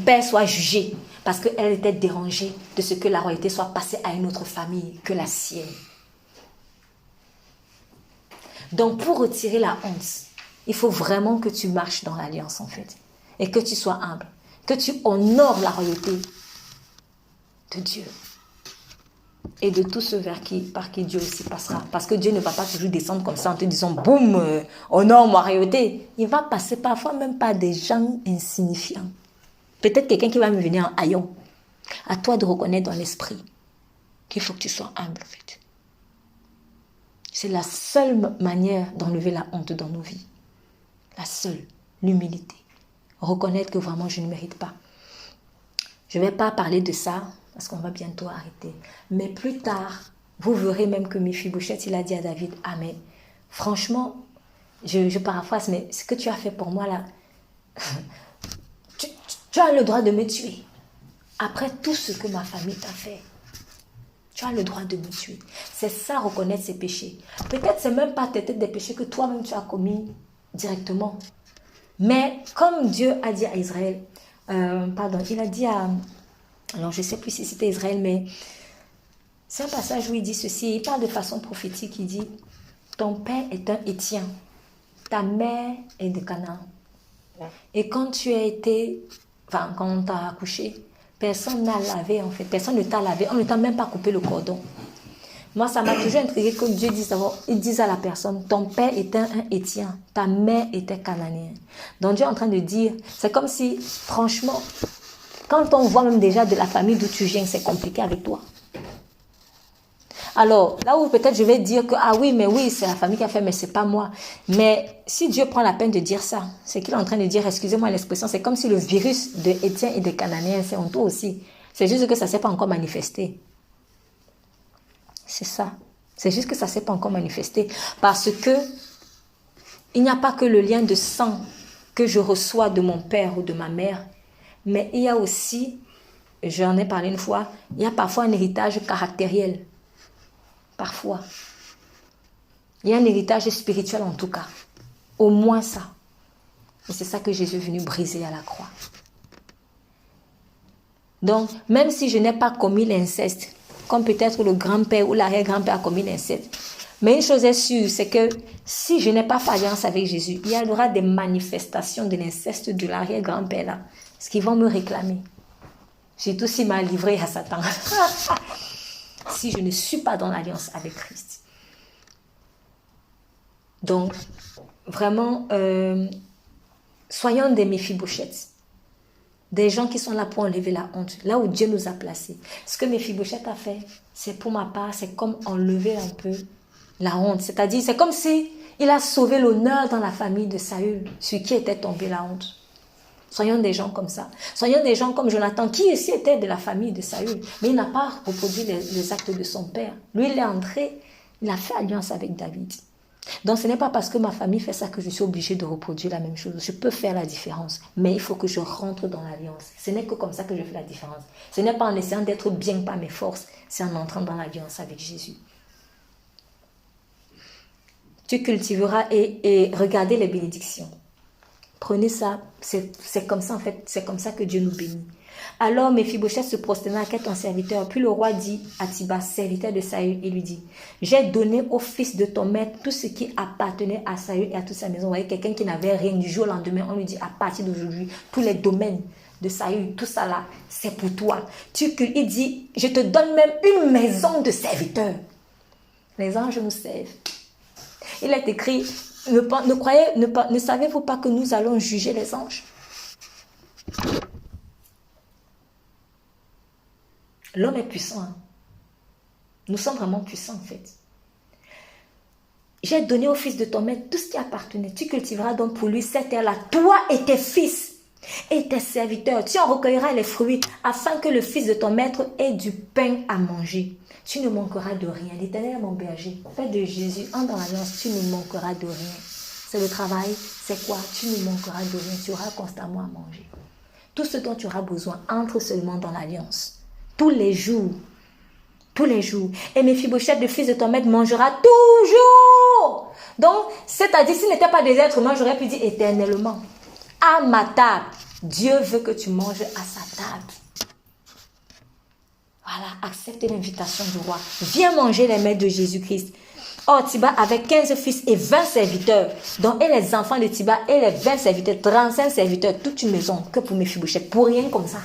père soit jugé, parce qu'elle était dérangée de ce que la royauté soit passée à une autre famille que la sienne. Donc, pour retirer la honte, il faut vraiment que tu marches dans l'alliance, en fait. Et que tu sois humble. Que tu honores la royauté de Dieu. Et de tous ceux par qui Dieu aussi passera. Parce que Dieu ne va pas toujours descendre comme ça en te disant, boum, honore ma royauté. Il va passer parfois même par des gens insignifiants. Peut-être quelqu'un qui va me venir en haillon. À toi de reconnaître dans l'esprit qu'il faut que tu sois humble, en fait. C'est la seule manière d'enlever la honte dans nos vies. La seule, l'humilité. Reconnaître que vraiment je ne mérite pas. Je ne vais pas parler de ça parce qu'on va bientôt arrêter. Mais plus tard, vous verrez même que Méphibosheth, il a dit à David, ah mais franchement, je paraphrase, mais ce que tu as fait pour moi là, tu as le droit de me tuer. Après tout ce que ma famille t'a fait. Tu as le droit de me tuer. C'est ça, reconnaître ses péchés. Peut-être c'est même pas peut-être des péchés que toi-même tu as commis directement. Mais comme Dieu a dit à Israël, il a dit à... Alors, je ne sais plus si c'était Israël, mais c'est un passage où il dit ceci. Il parle de façon prophétique. Il dit, ton père est un Héthien, ta mère est de Canaan. Et quand quand on t'a accouché, personne n'a lavé, en fait. Personne ne t'a lavé. On ne t'a même pas coupé le cordon. Moi, ça m'a toujours intrigué que Dieu dise à la personne, ton père était un Héthien, ta mère était cananéenne. Donc Dieu est en train de dire, c'est comme si, franchement, quand on voit même déjà de la famille d'où tu viens, c'est compliqué avec toi. Alors, là où peut-être je vais dire que, c'est la famille qui a fait, mais c'est pas moi. Mais si Dieu prend la peine de dire ça, c'est qu'il est en train de dire, excusez-moi l'expression, c'est comme si le virus de Héthien et de Cananéens, c'est en toi aussi. C'est juste que ça ne s'est pas encore manifesté. C'est ça. C'est juste que ça ne s'est pas encore manifesté. Parce que il n'y a pas que le lien de sang que je reçois de mon père ou de ma mère, mais il y a aussi, j'en ai parlé une fois, il y a parfois un héritage caractériel. Parfois. Il y a un héritage spirituel en tout cas. Au moins ça. Et c'est ça que Jésus est venu briser à la croix. Donc, même si je n'ai pas commis l'inceste, comme peut-être le grand-père ou l'arrière-grand-père a commis l'inceste. Mais une chose est sûre, c'est que si je n'ai pas fait alliance avec Jésus, il y aura des manifestations de l'inceste de l'arrière-grand-père là, ce qui vont me réclamer. Surtout s'il m'a livré à Satan. Si je ne suis pas dans l'alliance avec Christ. Donc, vraiment, soyons des Méphibosheth. Des gens qui sont là pour enlever la honte, là où Dieu nous a placés. Ce que Méphibosheth a fait, c'est pour ma part, c'est comme enlever un peu la honte. C'est-à-dire, c'est comme si il a sauvé l'honneur dans la famille de Saül, sur qui était tombée la honte. Soyons des gens comme ça. Soyons des gens comme Jonathan, qui aussi était de la famille de Saül, mais il n'a pas reproduit les actes de son père. Lui, il est entré, il a fait alliance avec David. Donc, ce n'est pas parce que ma famille fait ça que je suis obligée de reproduire la même chose. Je peux faire la différence, mais il faut que je rentre dans l'alliance. Ce n'est que comme ça que je fais la différence. Ce n'est pas en essayant d'être bien par mes forces, c'est en entrant dans l'alliance avec Jésus. Tu cultiveras et regardez les bénédictions. Prenez ça, c'est comme ça en fait, c'est comme ça que Dieu nous bénit. Alors Méphibosheth se prosterna à ton serviteur. Puis le roi dit à Tsiba, serviteur de Saül, et lui dit, j'ai donné au fils de ton maître tout ce qui appartenait à Saül et à toute sa maison. Vous voyez, quelqu'un qui n'avait rien du jour au lendemain, on lui dit, à partir d'aujourd'hui, tous les domaines de Saül, tout ça là, c'est pour toi. Il dit, je te donne même une maison de serviteurs. Les anges nous servent. Il est écrit, ne savez-vous pas que nous allons juger les anges? L'homme est puissant. Hein? Nous sommes vraiment puissants en fait. J'ai donné au fils de ton maître tout ce qui appartenait. Tu cultiveras donc pour lui cette terre-là, toi et tes fils et tes serviteurs. Tu en recueilleras les fruits afin que le fils de ton maître ait du pain à manger. Tu ne manqueras de rien. L'Éternel est mon berger. Fais de Jésus, entre dans l'alliance, tu ne manqueras de rien. C'est le travail, c'est quoi? Tu ne manqueras de rien. Tu auras constamment à manger. Tout ce dont tu auras besoin, entre seulement dans l'alliance. Tous les jours. Tous les jours. Et Méphibosheth, le fils de ton maître, mangera toujours. Donc, c'est-à-dire, s'il n'était pas des êtres humains, j'aurais pu dire éternellement. À ma table. Dieu veut que tu manges à sa table. Voilà, accepte l'invitation du roi. Viens manger les mets de Jésus-Christ. Or, Tsiba avait 15 fils et 20 serviteurs. Donc, et les enfants de Tsiba et les 20 serviteurs, 35 serviteurs, toute une maison, que pour Méphibosheth, pour rien comme ça.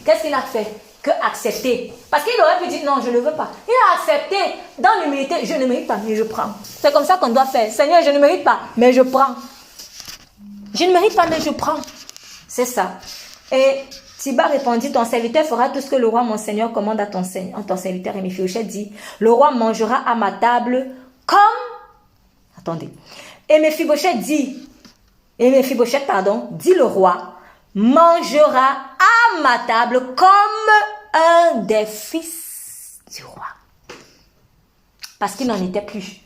Qu'est-ce qu'il a fait? Que accepter. Parce qu'il aurait pu dire non, je ne veux pas. Il a accepté dans l'humilité, je ne mérite pas, mais je prends. C'est comme ça qu'on doit faire. Seigneur, je ne mérite pas, mais je prends. Je ne mérite pas, mais je prends. C'est ça. Et Tsiba répondit, ton serviteur fera tout ce que le roi mon seigneur commande à ton serviteur. Et Méphibosheth dit, le roi mangera à ma table comme... Attendez. Et Méphibosheth dit le roi, mangera à ma table comme un des fils du roi. Parce qu'il n'en était plus.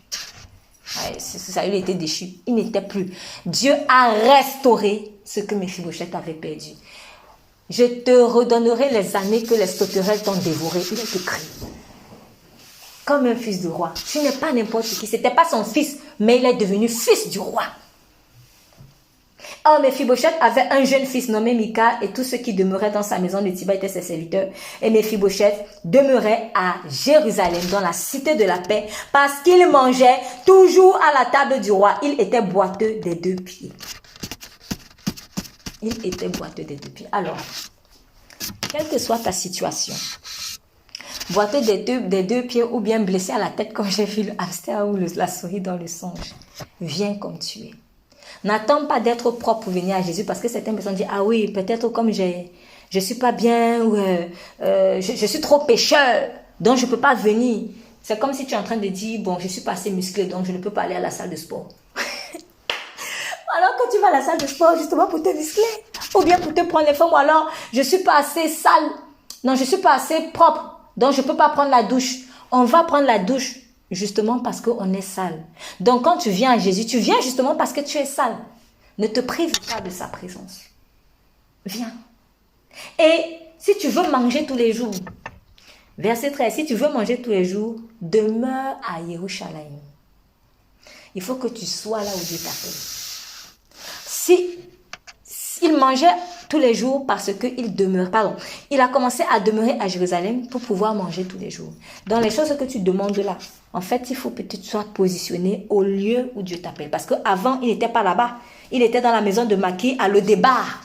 Ça, il était déchu. Il n'était plus. Dieu a restauré ce que Méphibosheth avait perdu. Je te redonnerai les années que les sauterelles t'ont dévoré. Il est écrit. Comme un fils du roi. Tu n'es pas n'importe qui. Ce n'était pas son fils, mais il est devenu fils du roi. Or, Méphibosheth avait un jeune fils nommé Mika, et tous ceux qui demeuraient dans sa maison de Tiba étaient ses serviteurs. Et Méphibosheth demeurait à Jérusalem, dans la cité de la paix, parce qu'il mangeait toujours à la table du roi. Il était boiteux des 2 pieds. Il était boiteux des 2 pieds. Alors, quelle que soit ta situation, boiteux des deux pieds ou bien blessé à la tête comme j'ai vu le hamster ou la souris dans le songe, viens comme tu es. N'attends pas d'être propre pour venir à Jésus, parce que certaines personnes disent, ah oui, peut-être comme je suis pas bien, ou je suis trop pécheur, donc je peux pas venir. C'est comme si tu es en train de dire, bon, je suis pas assez musclé, donc je ne peux pas aller à la salle de sport. Alors que tu vas à la salle de sport justement pour te muscler, ou bien pour te prendre les formes, ou alors je suis pas assez sale, non, je suis pas assez propre, donc je peux pas prendre la douche. On va prendre la douche justement parce qu'on est sale. Donc quand tu viens à Jésus, tu viens justement parce que tu es sale. Ne te prive pas de sa présence. Viens. Et si tu veux manger tous les jours, verset 13, si tu veux manger tous les jours, demeure à Jérusalem. Il faut que tu sois là où Dieu t'appelle. Il mangeait tous les jours parce qu'il demeure, il a commencé à demeurer à Jérusalem pour pouvoir manger tous les jours. Dans les choses que tu demandes là, en fait, il faut peut-être soit positionné au lieu où Dieu t'appelle. Parce qu'avant, il n'était pas là-bas. Il était dans la maison de Maki à le départ.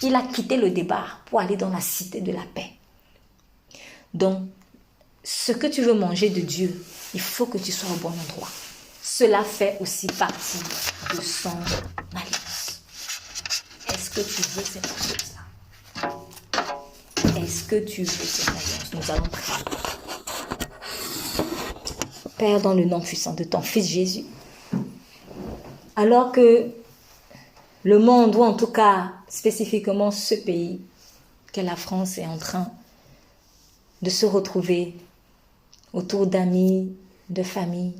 Il a quitté le départ pour aller dans la cité de la paix. Donc, ce que tu veux manger de Dieu, il faut que tu sois au bon endroit. Cela fait aussi partie de son alliance. Est-ce que tu veux cette alliance-là? Est-ce que tu veux cette alliance? Nous allons prier. Père, dans le nom puissant de ton Fils Jésus, alors que le monde, ou en tout cas spécifiquement ce pays, que la France est en train de se retrouver autour d'amis, de famille,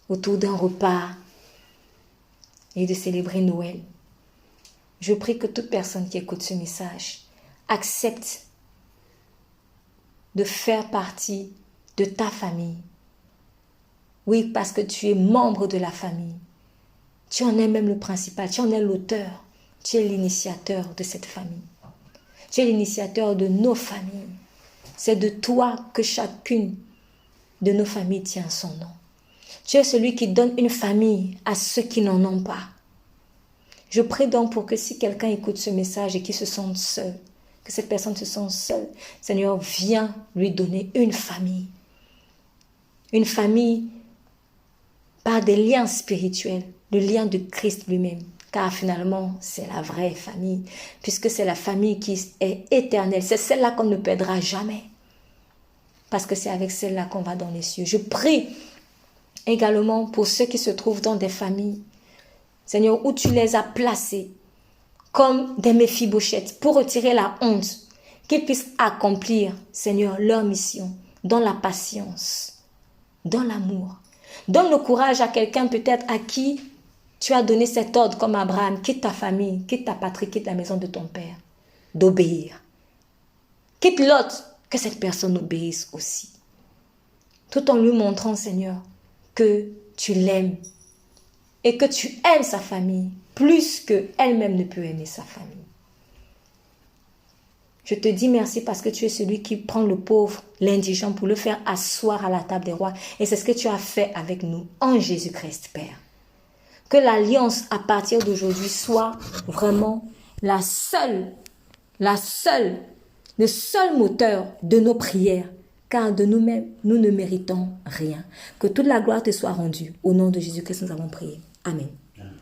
autour d'un repas et de célébrer Noël, je prie que toute personne qui écoute ce message accepte de faire partie de ta famille. Oui, parce que tu es membre de la famille. Tu en es même le principal, tu en es l'auteur, tu es l'initiateur de cette famille. Tu es l'initiateur de nos familles. C'est de toi que chacune de nos familles tient son nom. Tu es celui qui donne une famille à ceux qui n'en ont pas. Je prie donc pour que si quelqu'un écoute ce message et qu'il se sente seul, que cette personne se sente seule, Seigneur, viens lui donner une famille. Une famille par des liens spirituels, le lien de Christ lui-même. Car finalement, c'est la vraie famille, puisque c'est la famille qui est éternelle. C'est celle-là qu'on ne perdra jamais. Parce que c'est avec celle-là qu'on va dans les cieux. Je prie également pour ceux qui se trouvent dans des familles, Seigneur, où tu les as placés comme des Méphibosheth pour retirer la honte, qu'ils puissent accomplir, Seigneur, leur mission dans la patience, dans l'amour. Donne le courage à quelqu'un peut-être à qui tu as donné cet ordre comme Abraham, quitte ta famille, quitte ta patrie, quitte la maison de ton père, d'obéir. Quitte l'autre, que cette personne obéisse aussi. Tout en lui montrant, Seigneur, que tu l'aimes et que tu aimes sa famille plus qu'elle-même ne peut aimer sa famille. Je te dis merci parce que tu es celui qui prend le pauvre, l'indigent pour le faire asseoir à la table des rois. Et c'est ce que tu as fait avec nous en Jésus-Christ, Père. Que l'alliance à partir d'aujourd'hui soit vraiment le seul moteur de nos prières. Car de nous-mêmes, nous ne méritons rien. Que toute la gloire te soit rendue. Au nom de Jésus-Christ, nous avons prié. Amen.